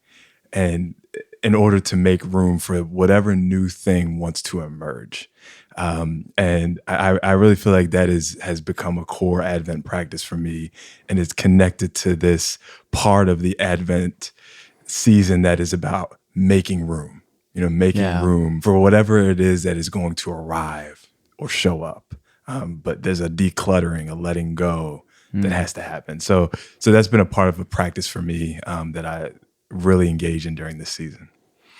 and in order to make room for whatever new thing wants to emerge. And I really feel like that has become a core Advent practice for me, and it's connected to this part of the Advent season that is about making room, making room for whatever it is that is going to arrive or show up. But there's a decluttering, a letting go that has to happen. So that's been a part of a practice for me that I really engage in during this season.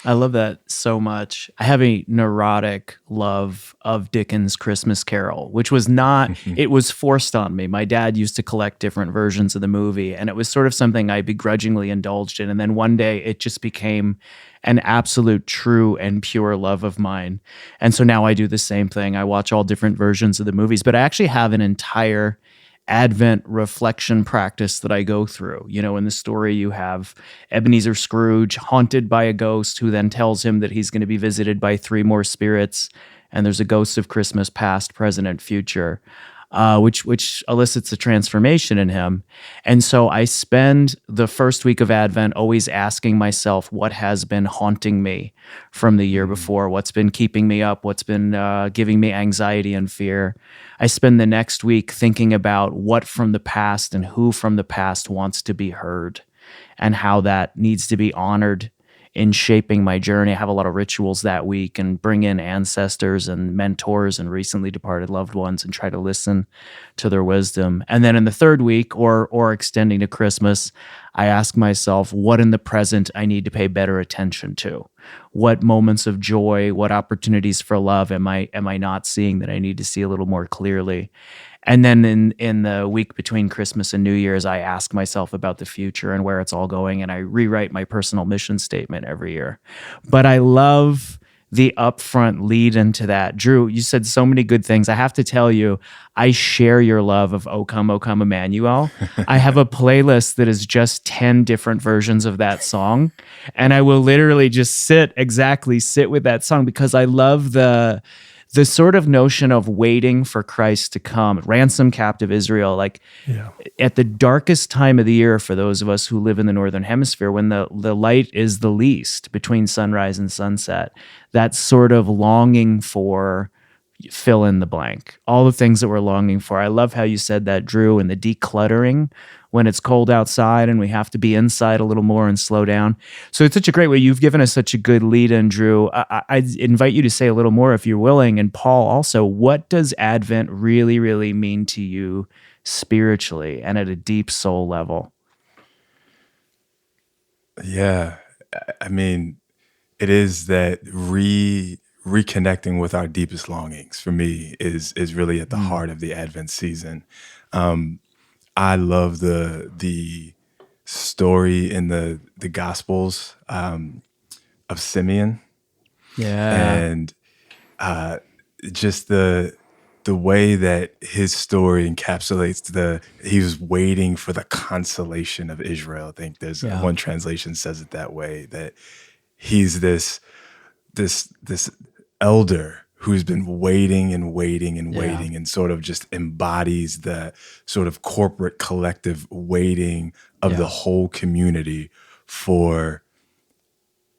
I love that so much. I have a neurotic love of Dickens' Christmas Carol, which was not, it was forced on me. My dad used to collect different versions of the movie, and it was sort of something I begrudgingly indulged in. And then one day it just became an absolute true and pure love of mine. And so now I do the same thing. I watch all different versions of the movies, but I actually have an entire Advent reflection practice that I go through. In the story, you have Ebenezer Scrooge haunted by a ghost who then tells him that he's going to be visited by 3 more spirits, and there's a ghost of Christmas past, present, and future, which elicits a transformation in him. And so I spend the first week of Advent always asking myself what has been haunting me from the year before, what's been keeping me up, what's been giving me anxiety and fear. I spend the next week thinking about what from the past and who from the past wants to be heard and how that needs to be honored in shaping my journey. I have a lot of rituals that week and bring in ancestors and mentors and recently departed loved ones and try to listen to their wisdom. And then in the third week, or extending to Christmas, I ask myself what in the present I need to pay better attention to. What moments of joy, what opportunities for love am I not seeing that I need to see a little more clearly? And then in the week between Christmas and New Year's, I ask myself about the future and where it's all going, and I rewrite my personal mission statement every year. But I love the upfront lead into that. Drew, you said so many good things. I have to tell you, I share your love of O Come, Emmanuel. I have a playlist that is just 10 different versions of that song, and I will literally just sit with that song because I love the sort of notion of waiting for Christ to come, ransom captive Israel, at the darkest time of the year for those of us who live in the Northern Hemisphere, when the light is the least between sunrise and sunset, that sort of longing for fill in the blank, all the things that we're longing for. I love how you said that, Drew, and the decluttering when it's cold outside and we have to be inside a little more and slow down. So it's such a great way. You've given us such a good lead in, Drew. I invite you to say a little more if you're willing. And Paul, also, what does Advent really, really mean to you spiritually and at a deep soul level?
Yeah. I mean, it is that reconnecting with our deepest longings for me is really at the heart of the Advent season. I love the story in the Gospels of Simeon, and just the way that his story encapsulates he was waiting for the consolation of Israel. I think there's one translation says it that way, that he's this elder who's been waiting and waiting and waiting, and sort of just embodies the sort of corporate collective waiting of the whole community for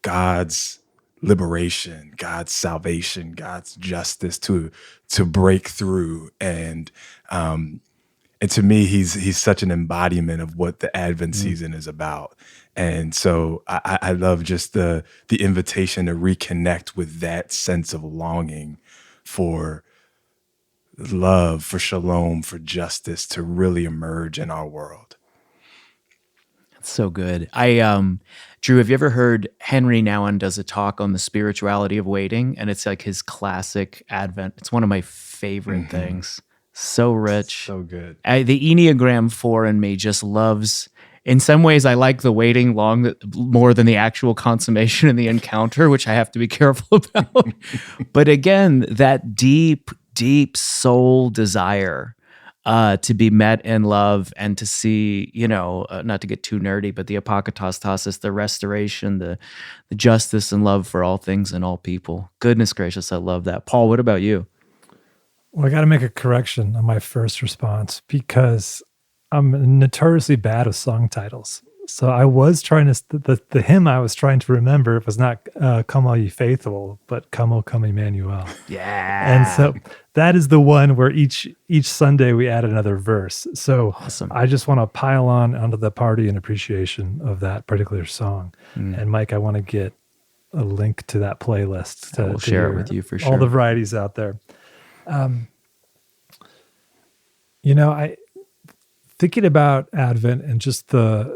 God's liberation, God's salvation, God's justice to break through. And to me, he's such an embodiment of what the Advent season is about. And so I love just the invitation to reconnect with that sense of longing for love, for shalom, for justice to really emerge in our world.
That's so good. Drew, have you ever heard Henry Nouwen does a talk on the spirituality of waiting? And it's like his classic Advent. It's one of my favorite things. So rich.
So good.
The Enneagram 4 in me just loves. In some ways, I like the waiting long more than the actual consummation and the encounter, which I have to be careful about. But again, that deep, deep soul desire to be met in love and to see, not to get too nerdy, but the apokatastasis, the restoration, the justice and love for all things and all people. Goodness gracious, I love that. Paul, what about you?
Well, I got to make a correction on my first response because I'm notoriously bad with song titles. So I was trying to, the hymn I was trying to remember was not Come All Ye Faithful, but Come O Come Emmanuel.
Yeah.
And so that is the one where each Sunday we add another verse. So
Awesome.
I just want to pile on onto the party and appreciation of that particular song. And Mike, I want to get a link to that playlist.
I will share it with you for sure.
All the varieties out there. I thinking about Advent and just the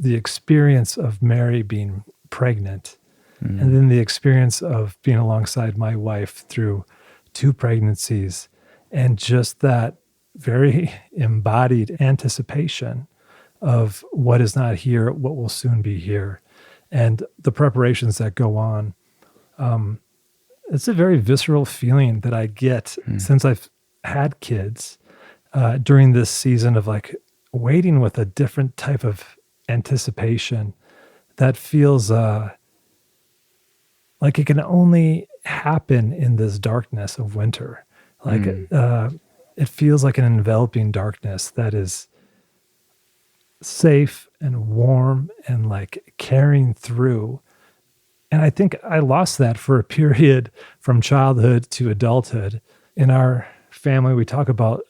experience of Mary being pregnant, and then the experience of being alongside my wife through 2 pregnancies, and just that very embodied anticipation of what is not here, what will soon be here, and the preparations that go on. It's a very visceral feeling that I get since I've had kids during this season of like waiting with a different type of anticipation that feels like it can only happen in this darkness of winter. Like it feels like an enveloping darkness that is safe and warm and like carrying through. And I think I lost that for a period from childhood to adulthood. In our family, we talk about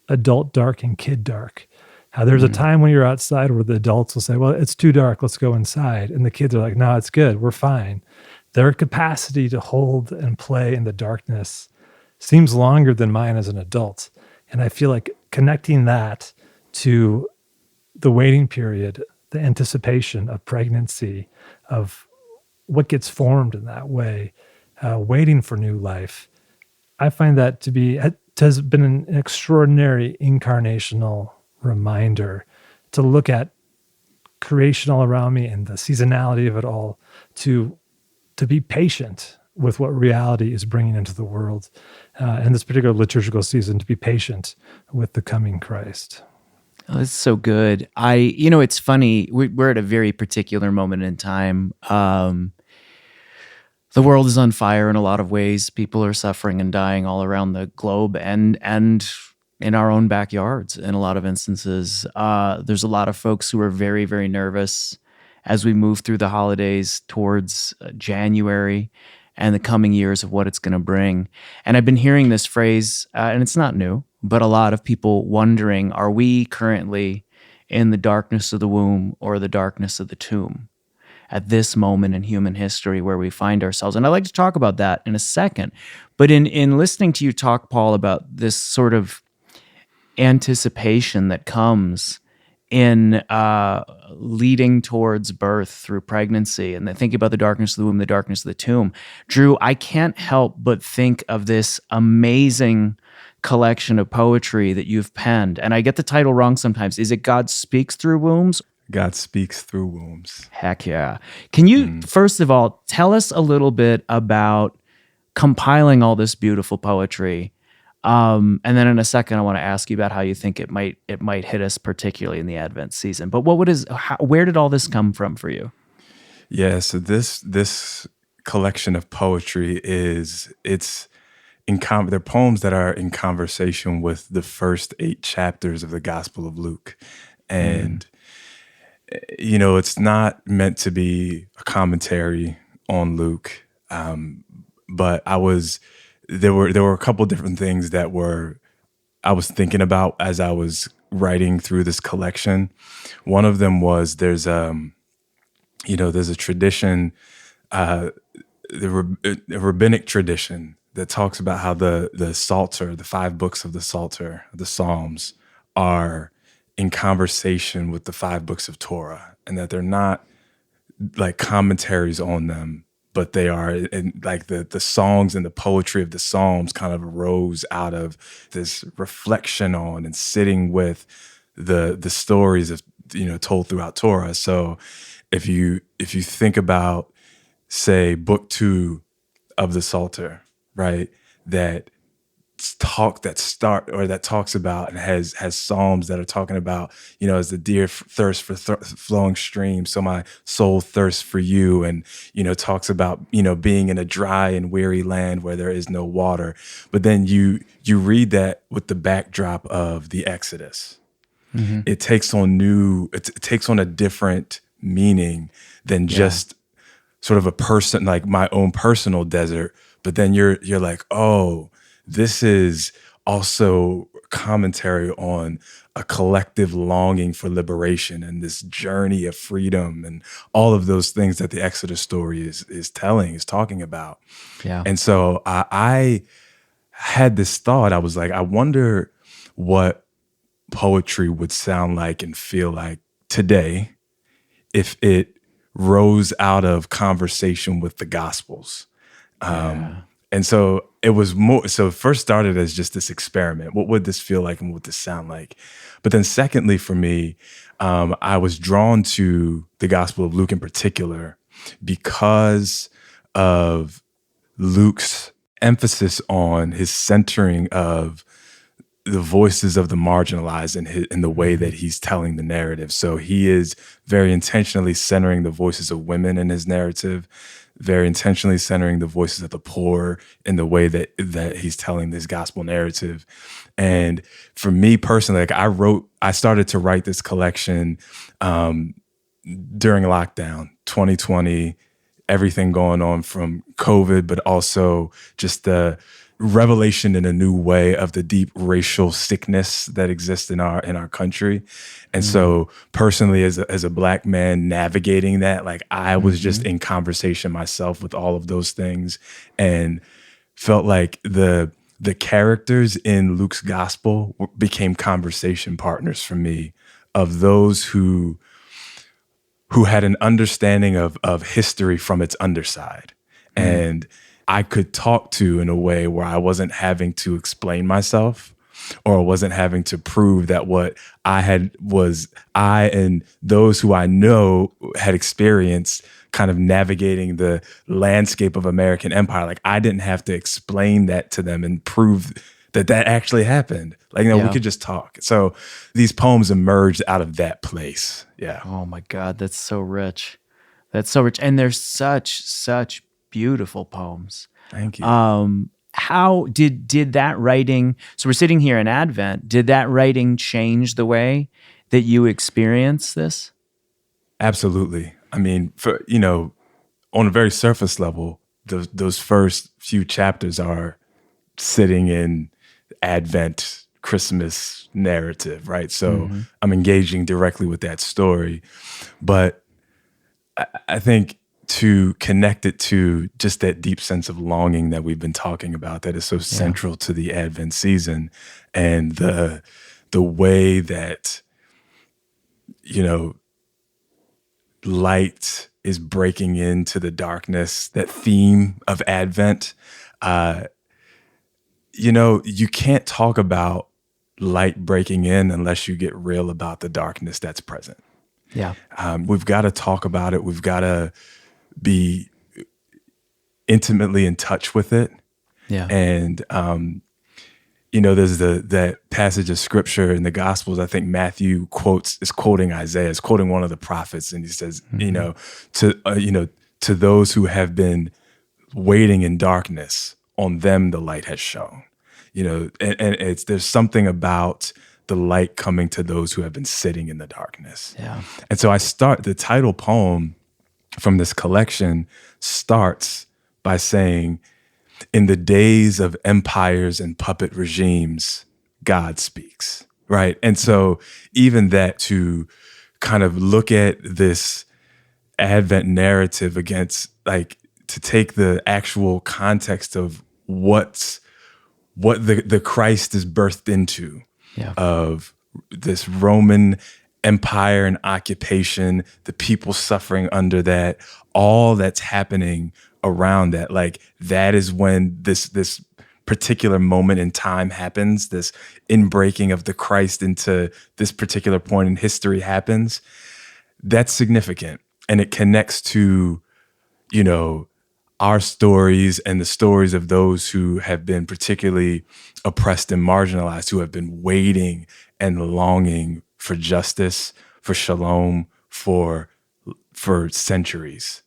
adult dark and kid dark. How there's a time when you're outside where the adults will say, well, it's too dark, let's go inside. And the kids are like, no, it's good, we're fine. Their capacity to hold and play in the darkness seems longer than mine as an adult. And I feel like connecting that to the waiting period, the anticipation of pregnancy, of what gets formed in that way, waiting for new life, I find that to be, it has been an extraordinary incarnational reminder to look at creation all around me and the seasonality of it all, to be patient with what reality is bringing into the world, and this particular liturgical season, to be patient with the coming Christ.
Oh, that's so good. It's funny. We're at a very particular moment in time. The world is on fire in a lot of ways. People are suffering and dying all around the globe, and in our own backyards in a lot of instances. There's a lot of folks who are very, very nervous as we move through the holidays towards January and the coming years of what it's going to bring. And I've been hearing this phrase, and it's not new, but a lot of people wondering, are we currently in the darkness of the womb or the darkness of the tomb at this moment in human history where we find ourselves? And I'd like to talk about that in a second. But in listening to you talk, Paul, about this sort of anticipation that comes in leading towards birth through pregnancy, and then thinking about the darkness of the womb, the darkness of the tomb, Drew, I can't help but think of this amazing collection of poetry that you've penned. And I get the title wrong sometimes. Is it God Speaks Through Wombs?
God Speaks Through Wombs.
Heck yeah. Can you, first of all, tell us a little bit about compiling all this beautiful poetry? And then in a second, I want to ask you about how you think it might hit us, particularly in the Advent season. But where did all this come from for you?
Yeah, so this collection of poetry they're poems that are in conversation with the first 8 chapters of the Gospel of Luke, and it's not meant to be a commentary on Luke, but there were a couple different things that I was thinking about as I was writing through this collection. One of them was there's a tradition, a rabbinic tradition that talks about how the Psalter, the 5 books of the Psalter, the Psalms, are in conversation with the 5 books of Torah, and that they're not like commentaries on them, but they are, and like the songs and the poetry of the Psalms kind of arose out of this reflection on and sitting with the stories of told throughout Torah. So if you think about, say, book 2 of the Psalter, right, that talks about and has psalms that are talking about, as the deer thirst for flowing streams, so my soul thirsts for you, and talks about being in a dry and weary land where there is no water. But then you read that with the backdrop of the Exodus, it takes on it takes on a different meaning than just sort of a person, like my own personal desert. But then you're like, oh, this is also commentary on a collective longing for liberation and this journey of freedom and all of those things that the Exodus story is talking about.
Yeah.
And so I had this thought. I was like, I wonder what poetry would sound like and feel like today if it rose out of conversation with the Gospels. And so it was more, so it first started as just this experiment. What would this feel like and what would this sound like? But then secondly, for me, I was drawn to the Gospel of Luke in particular because of Luke's emphasis on his centering of the voices of the marginalized in the way that he's telling the narrative. So he is very intentionally centering the voices of women in his narrative, very intentionally centering the voices of the poor in the way that he's telling this gospel narrative. And for me personally, like I started to write this collection during lockdown, 2020, everything going on from COVID, but also just the revelation in a new way of the deep racial sickness that exists in our country. And so personally, as a Black man navigating that, like I was just in conversation myself with all of those things and felt like the characters in Luke's gospel became conversation partners for me, of those who had an understanding of history from its underside. And I could talk to in a way where I wasn't having to explain myself or wasn't having to prove that what I and those who I know had experienced kind of navigating the landscape of American empire. Like I didn't have to explain that to them and prove that actually happened. Like, we could just talk. So these poems emerged out of that place. Yeah.
Oh my God, that's so rich. That's so rich. And they're such beautiful poems.
Thank you.
How did that writing, so we're sitting here in Advent, did that writing change the way that you experience this?
Absolutely. I mean, on a very surface level, those first few chapters are sitting in Advent Christmas narrative, right? So I'm engaging directly with that story. But I think to connect it to just that deep sense of longing that we've been talking about that is so central to the Advent season, and the way that, light is breaking into the darkness, that theme of Advent. You can't talk about light breaking in unless you get real about the darkness that's present.
Yeah.
We've got to talk about it. We've got to be intimately in touch with it.
Yeah.
And, there's that passage of scripture in the Gospels. I think Matthew is quoting Isaiah, is quoting one of the prophets. And he says, to those who have been waiting in darkness, on them the light has shone. And there's something about the light coming to those who have been sitting in the darkness.
Yeah.
And so the title poem from this collection starts by saying, in the days of empires and puppet regimes, God speaks, right? And so even that, to kind of look at this Advent narrative against, like, to take the actual context of what the Christ is birthed into, of this Roman empire and occupation, the people suffering under that, all that's happening around that. Like, that is when this particular moment in time happens, this inbreaking of the Christ into this particular point in history happens. That's significant. And it connects to, our stories and the stories of those who have been particularly oppressed and marginalized, who have been waiting and longing for justice, for shalom, for centuries.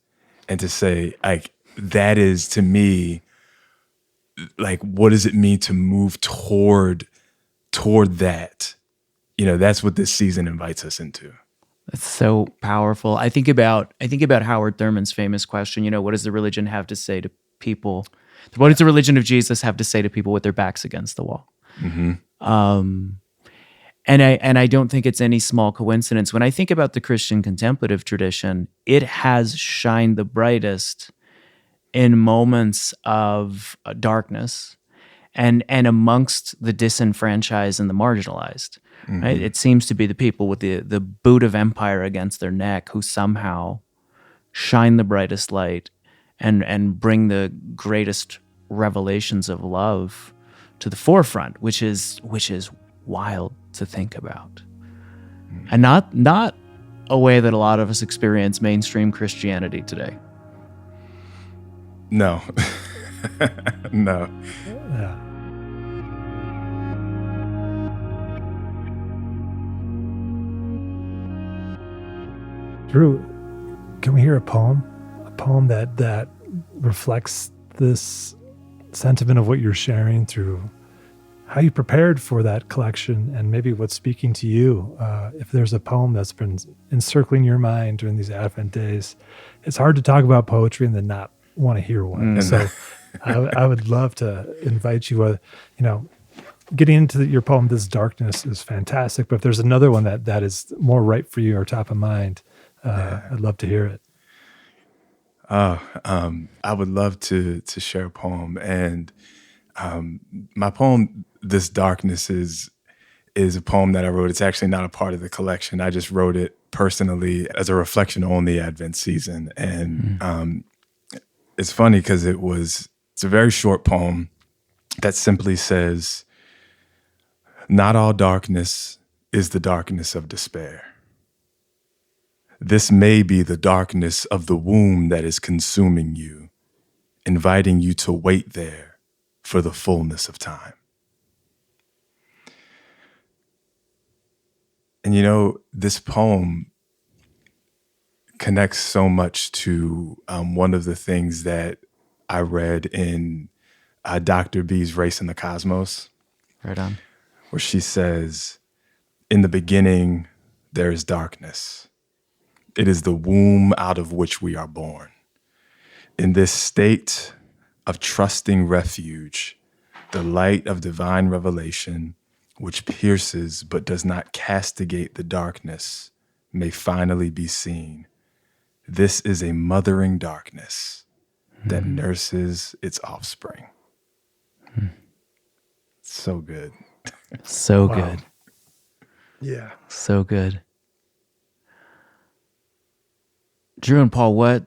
And to say, like, that is, to me, like, what does it mean to move toward that that's what this season invites us into.
It's so powerful. I think about Howard Thurman's famous question, what does the religion have to say to people? What does the religion of Jesus have to say to people with their backs against the wall? And I don't think it's any small coincidence. When I think about the Christian contemplative tradition, it has shined the brightest in moments of darkness and amongst the disenfranchised and the marginalized. Right? It seems to be the people with the boot of empire against their neck who somehow shine the brightest light and bring the greatest revelations of love to the forefront, which is wild to think about. And not a way that a lot of us experience mainstream Christianity today.
No. No.
Yeah. Drew, can we hear a poem? A poem that reflects this sentiment of what you're sharing through how you prepared for that collection and maybe what's speaking to you. If there's a poem that's been encircling your mind during these Advent days, it's hard to talk about poetry and then not want to hear one. So I would love to invite you, getting into your poem, This Darkness, is fantastic. But if there's another one that is more right for you or top of mind, I'd love to hear it.
I would love to share a poem. And my poem, This Darkness, is a poem that I wrote. It's actually not a part of the collection. I just wrote it personally as a reflection on the Advent season. And it's funny because it's a very short poem that simply says, "Not all darkness is the darkness of despair. This may be the darkness of the womb that is consuming you, inviting you to wait there for the fullness of time." And this poem connects so much to one of the things that I read in Dr. B's Race in the Cosmos.
Right on.
Where she says, "In the beginning, there is darkness. It is the womb out of which we are born. In this state of trusting refuge, the light of divine revelation, which pierces but does not castigate the darkness, may finally be seen. This is a mothering darkness that nurses its offspring." So good.
So
Wow.
good.
Yeah.
So good. Drew and Paul,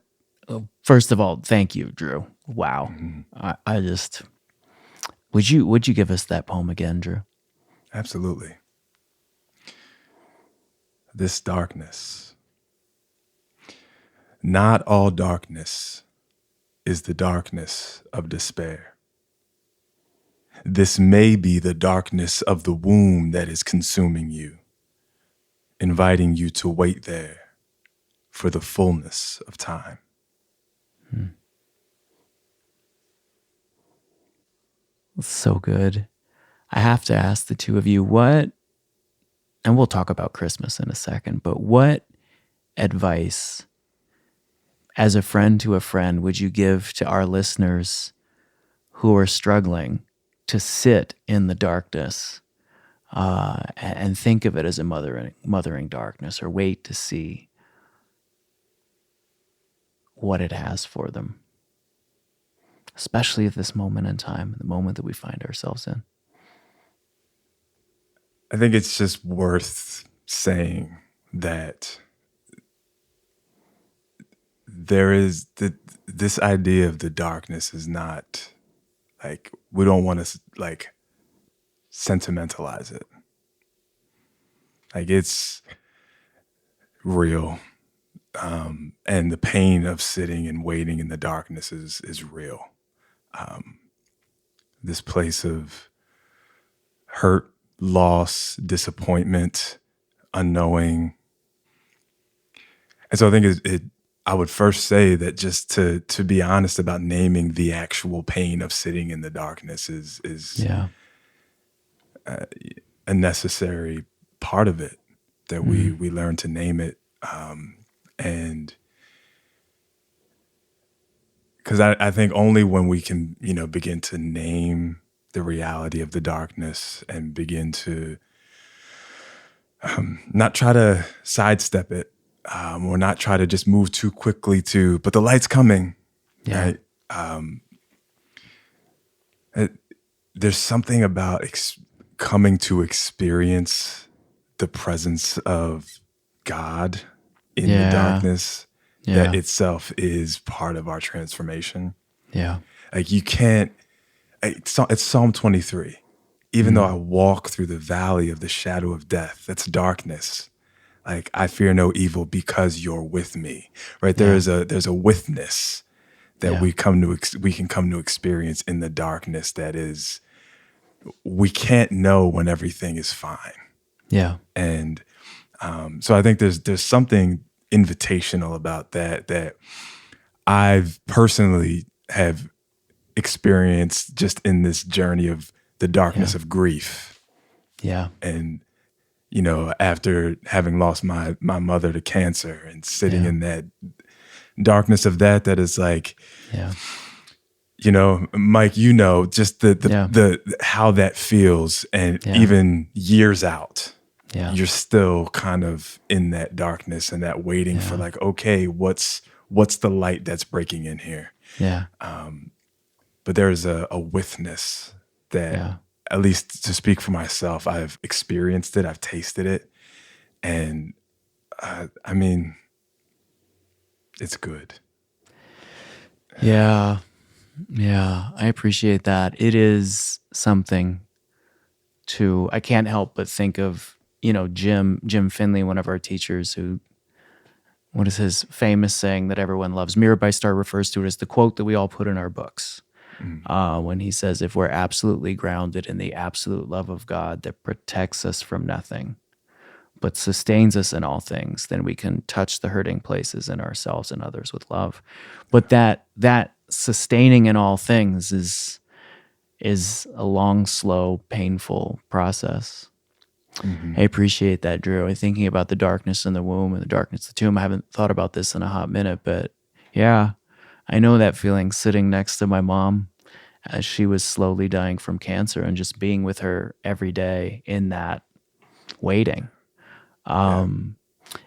first of all, thank you, Drew. Wow. I just, would you give us that poem again, Drew?
Absolutely. This darkness. Not all darkness is the darkness of despair. This may be the darkness of the womb that is consuming you, inviting you to wait there for the fullness of time.
So good. I have to ask the two of you and we'll talk about Christmas in a second, but what advice as a friend to a friend would you give to our listeners who are struggling to sit in the darkness and think of it as a mothering darkness, or wait to see what it has for them, especially at this moment in time, the moment that we find ourselves in?
I think it's just worth saying that there is this idea of the darkness is not like, we don't want to like sentimentalize it. Like, it's real. And the pain of sitting and waiting in the darkness is real. This place of hurt, loss, disappointment, unknowing. And so I think I would first say that just to be honest about naming the actual pain of sitting in the darkness is a necessary part of it, that we learn to name it. And because I think only when we can, begin to name the reality of the darkness and begin to not try to sidestep it, or not try to just move too quickly but the light's coming, right? There's something about coming to experience the presence of God in the darkness that itself is part of our transformation.
Yeah.
Like you can't, it's Psalm 23. Even though I walk through the valley of the shadow of death, that's darkness. Like I fear no evil because you're with me, right? There's a withness that we can come to experience in the darkness. That is, we can't know when everything is fine.
Yeah.
And so I think there's something invitational about that I've personally have experienced just in this journey of the darkness of grief.
Yeah.
And, after having lost my mother to cancer and sitting in that darkness of that is like, Mike, just the how that feels, and even years out, you're still kind of in that darkness and that waiting for like, okay, what's the light that's breaking in here?
Yeah.
But there's a withness that, at least to speak for myself, I've experienced it, I've tasted it, and I mean, it's good.
Yeah. Yeah. I appreciate that. It is something I can't help but think of, Jim Finley, one of our teachers, what is his famous saying that everyone loves? Mirror by Star refers to it as the quote that we all put in our books. When he says, if we're absolutely grounded in the absolute love of God that protects us from nothing, but sustains us in all things, then we can touch the hurting places in ourselves and others with love. But that sustaining in all things is a long, slow, painful process. I appreciate that, Drew. I'm thinking about the darkness in the womb and the darkness of the tomb. I haven't thought about this in a hot minute, but yeah, I know that feeling, sitting next to my mom as she was slowly dying from cancer and just being with her every day in that waiting. And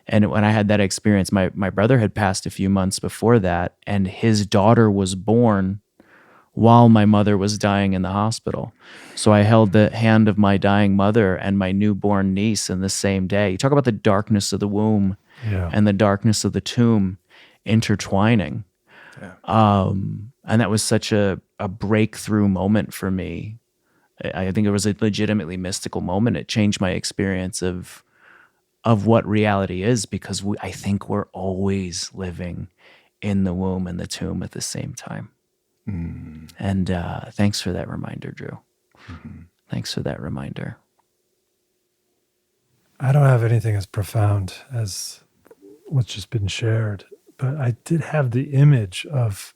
when I had that experience, my brother had passed a few months before that, and his daughter was born while my mother was dying in the hospital. So I held the hand of my dying mother and my newborn niece in the same day. You talk about the darkness of the womb and the darkness of the tomb intertwining. And that was such a breakthrough moment for me. I think it was a legitimately mystical moment. It changed my experience of what reality is, because I think we're always living in the womb and the tomb at the same time. And thanks for that reminder, Drew. Thanks for that reminder.
I don't have anything as profound as what's just been shared, but I did have the image of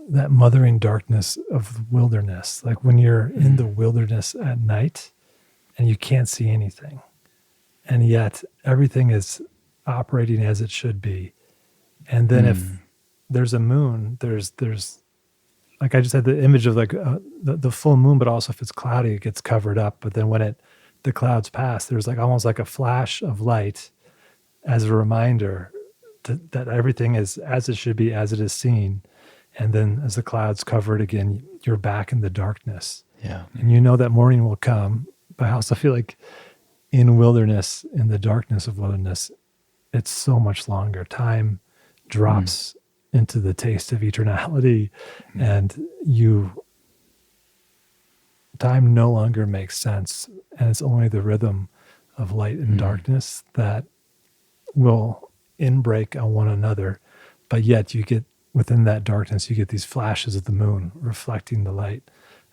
that mothering darkness of the wilderness, like when you're in the wilderness at night and you can't see anything, and yet everything is operating as it should be. And then if there's a moon, there's like, I just had the image of like the full moon, but also if it's cloudy, it gets covered up. But then when the clouds pass, there's like almost like a flash of light as a reminder that everything is as it should be, as it is seen. And then as the clouds cover it again, you're back in the darkness.
Yeah.
And you know that morning will come. But I also feel like in wilderness, in the darkness of wilderness, it's so much longer. Time drops into the taste of eternality, and time no longer makes sense. And it's only the rhythm of light and darkness that will inbreak on one another. But yet you get, within that darkness, you get these flashes of the moon reflecting the light.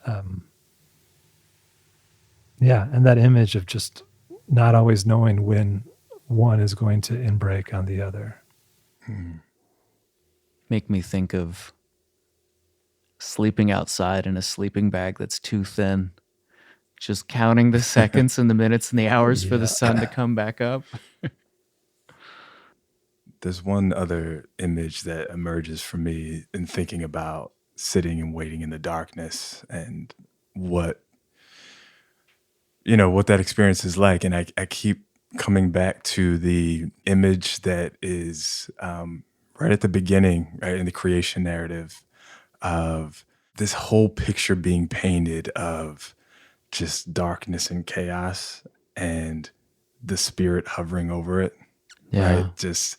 And that image of just not always knowing when one is going to inbreak on the other.
Make me think of sleeping outside in a sleeping bag that's too thin just counting the seconds and the minutes and the hours for the sun to come back up.
There's one other image that emerges for me in thinking about sitting and waiting in the darkness and what that experience is like. And I keep coming back to the image that is right at the beginning, right in the creation narrative, of this whole picture being painted of just darkness and chaos and the Spirit hovering over it.
Yeah.
Right? Just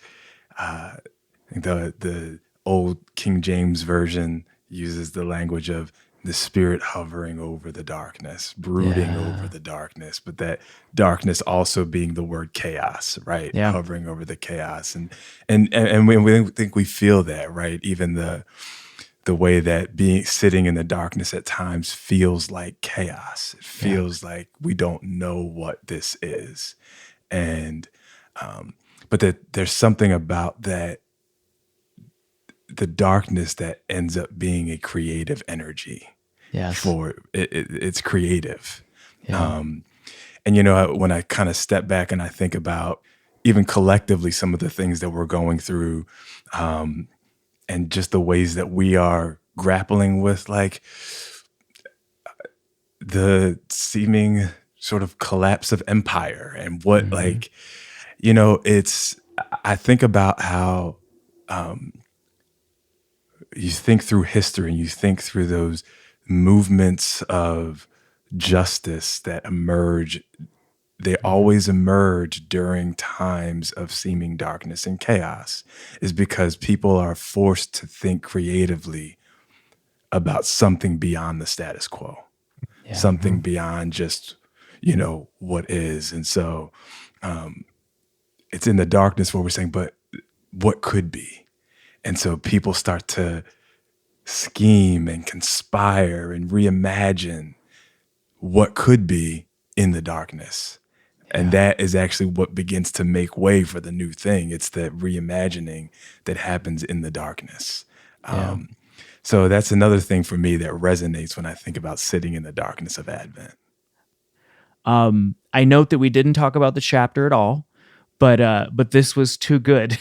the old King James version uses the language of the Spirit hovering over the darkness, brooding over the darkness, but that darkness also being the word chaos, right?
Yeah.
Hovering over the chaos. And we think we feel that, right? Even the way that sitting in the darkness at times feels like chaos. It feels like we don't know what this is. And but that there's something about that, the darkness, that ends up being a creative energy.
Yes.
For it's creative.
Yeah.
And when I kind of step back and I think about even collectively some of the things that we're going through, and just the ways that we are grappling with like the seeming sort of collapse of empire and what I think about how you think through history and you think through those movements of justice that emerge. They always emerge during times of seeming darkness and chaos, is because people are forced to think creatively about something beyond the status quo, something beyond just, what is. And so it's in the darkness where we're saying, but what could be? And so people start to scheme and conspire and reimagine what could be in the darkness. And that is actually what begins to make way for the new thing. It's that reimagining that happens in the darkness. So that's another thing for me that resonates when I think about sitting in the darkness of Advent.
I note that we didn't talk about the chapter at all, but this was too good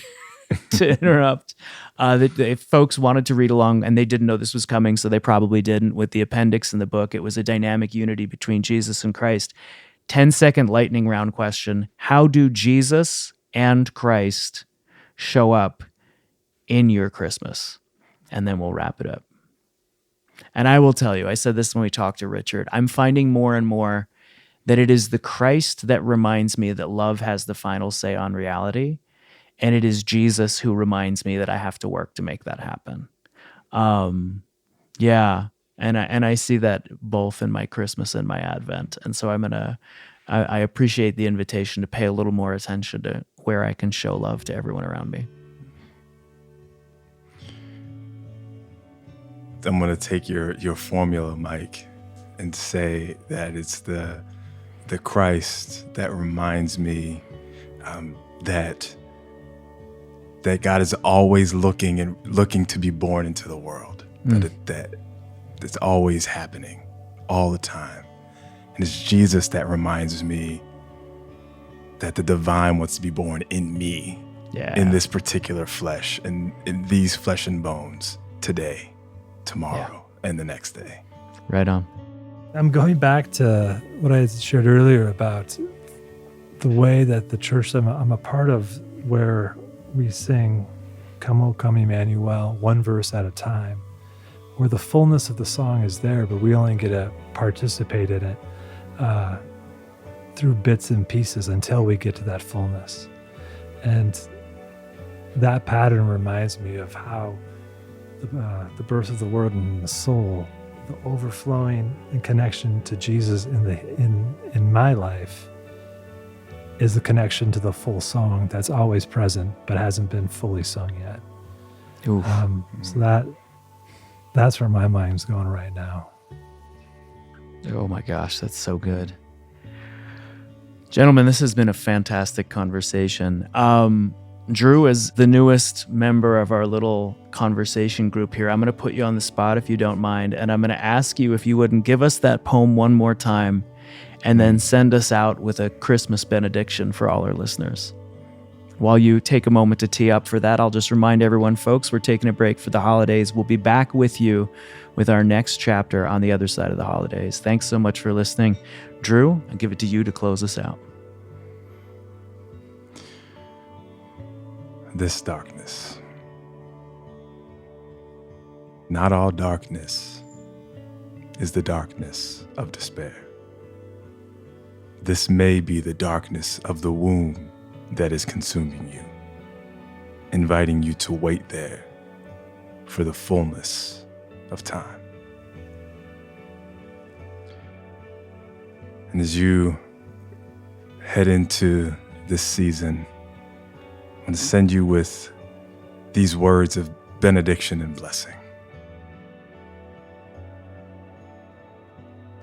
to interrupt. If folks wanted to read along and they didn't know this was coming, so they probably didn't, with the appendix in the book, it was a dynamic unity between Jesus and Christ. 10-second lightning round question. How do Jesus and Christ show up in your Christmas? And then we'll wrap it up. And I will tell you, I said this when we talked to Richard, I'm finding more and more that it is the Christ that reminds me that love has the final say on reality. And it is Jesus who reminds me that I have to work to make that happen. And I see that both in my Christmas and my Advent. And so I appreciate the invitation to pay a little more attention to where I can show love to everyone around me.
I'm going to take your formula, Mike, and say that it's the Christ that reminds me that God is always looking to be born into the world. That it's always happening, all the time. And it's Jesus that reminds me that the divine wants to be born in me, in this particular flesh, and in these flesh and bones today, tomorrow, and the next day.
Right on.
I'm going back to what I shared earlier about the way that the church I'm a part of, where we sing, "Come, O come, Emmanuel," one verse at a time, where the fullness of the song is there, but we only get to participate in it through bits and pieces until we get to that fullness. And that pattern reminds me of how the birth of the Word and the soul, the overflowing and connection to Jesus in my life, is the connection to the full song that's always present but hasn't been fully sung yet. So that's where my mind's going right now.
Oh my gosh, that's so good. Gentlemen, this has been a fantastic conversation. Drew, as the newest member of our little conversation group here, I'm going to put you on the spot if you don't mind, and I'm going to ask you if you wouldn't give us that poem one more time and then send us out with a Christmas benediction for all our listeners. While you take a moment to tee up for that, I'll just remind everyone, folks, we're taking a break for the holidays. We'll be back with you with our next chapter on the other side of the holidays. Thanks so much for listening. Drew, I'll give it to you to close us out.
This darkness. Not all darkness is the darkness of despair. This may be the darkness of the womb that is consuming you, inviting you to wait there for the fullness of time. And as you head into this season, I want to send you with these words of benediction and blessing.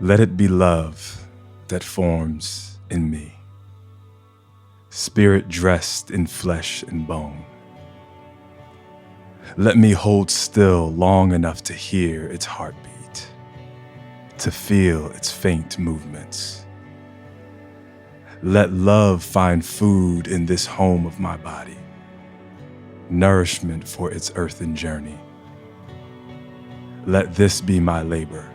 Let it be love that forms in me, spirit dressed in flesh and bone. Let me hold still long enough to hear its heartbeat, to feel its faint movements. Let love find food in this home of my body, nourishment for its earthen journey. Let this be my labor,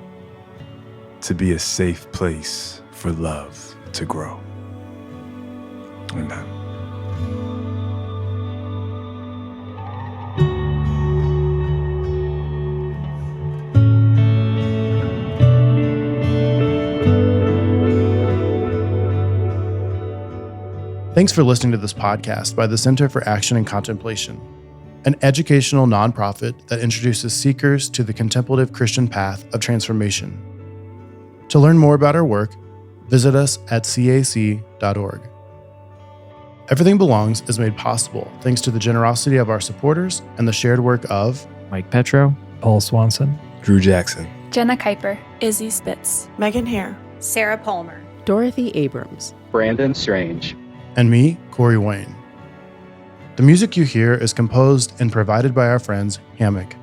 to be a safe place for love to grow. Amen.
Thanks for listening to this podcast by the Center for Action and Contemplation, an educational nonprofit that introduces seekers to the contemplative Christian path of transformation. To learn more about our work, visit us at cac.org. Everything Belongs is made possible thanks to the generosity of our supporters and the shared work of
Mike Petrow,
Paul Swanson,
Drew Jackson,
Jenna Kuiper, Izzy Spitz,
Megan Hare,
Sarah Palmer,
Dorothy Abrams,
Brandon Strange,
and me, Corey Wayne. The music you hear is composed and provided by our friends Hammock.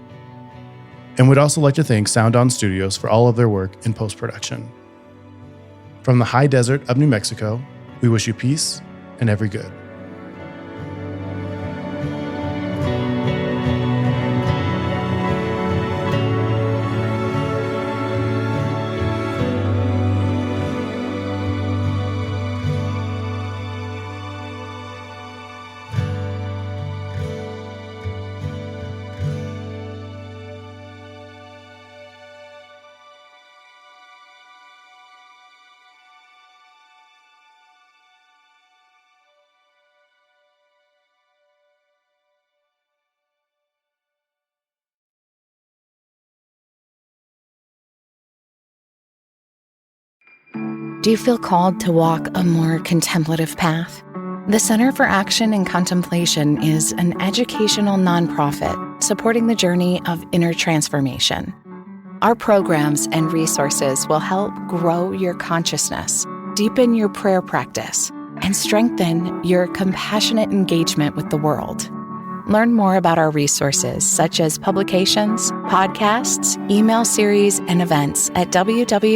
And we'd also like to thank Sound On Studios for all of their work in post-production. From the high desert of New Mexico, we wish you peace and every good.
Do you feel called to walk a more contemplative path? The Center for Action and Contemplation is an educational nonprofit supporting the journey of inner transformation. Our programs and resources will help grow your consciousness, deepen your prayer practice, and strengthen your compassionate engagement with the world. Learn more about our resources, such as publications, podcasts, email series, and events at www.cac.org.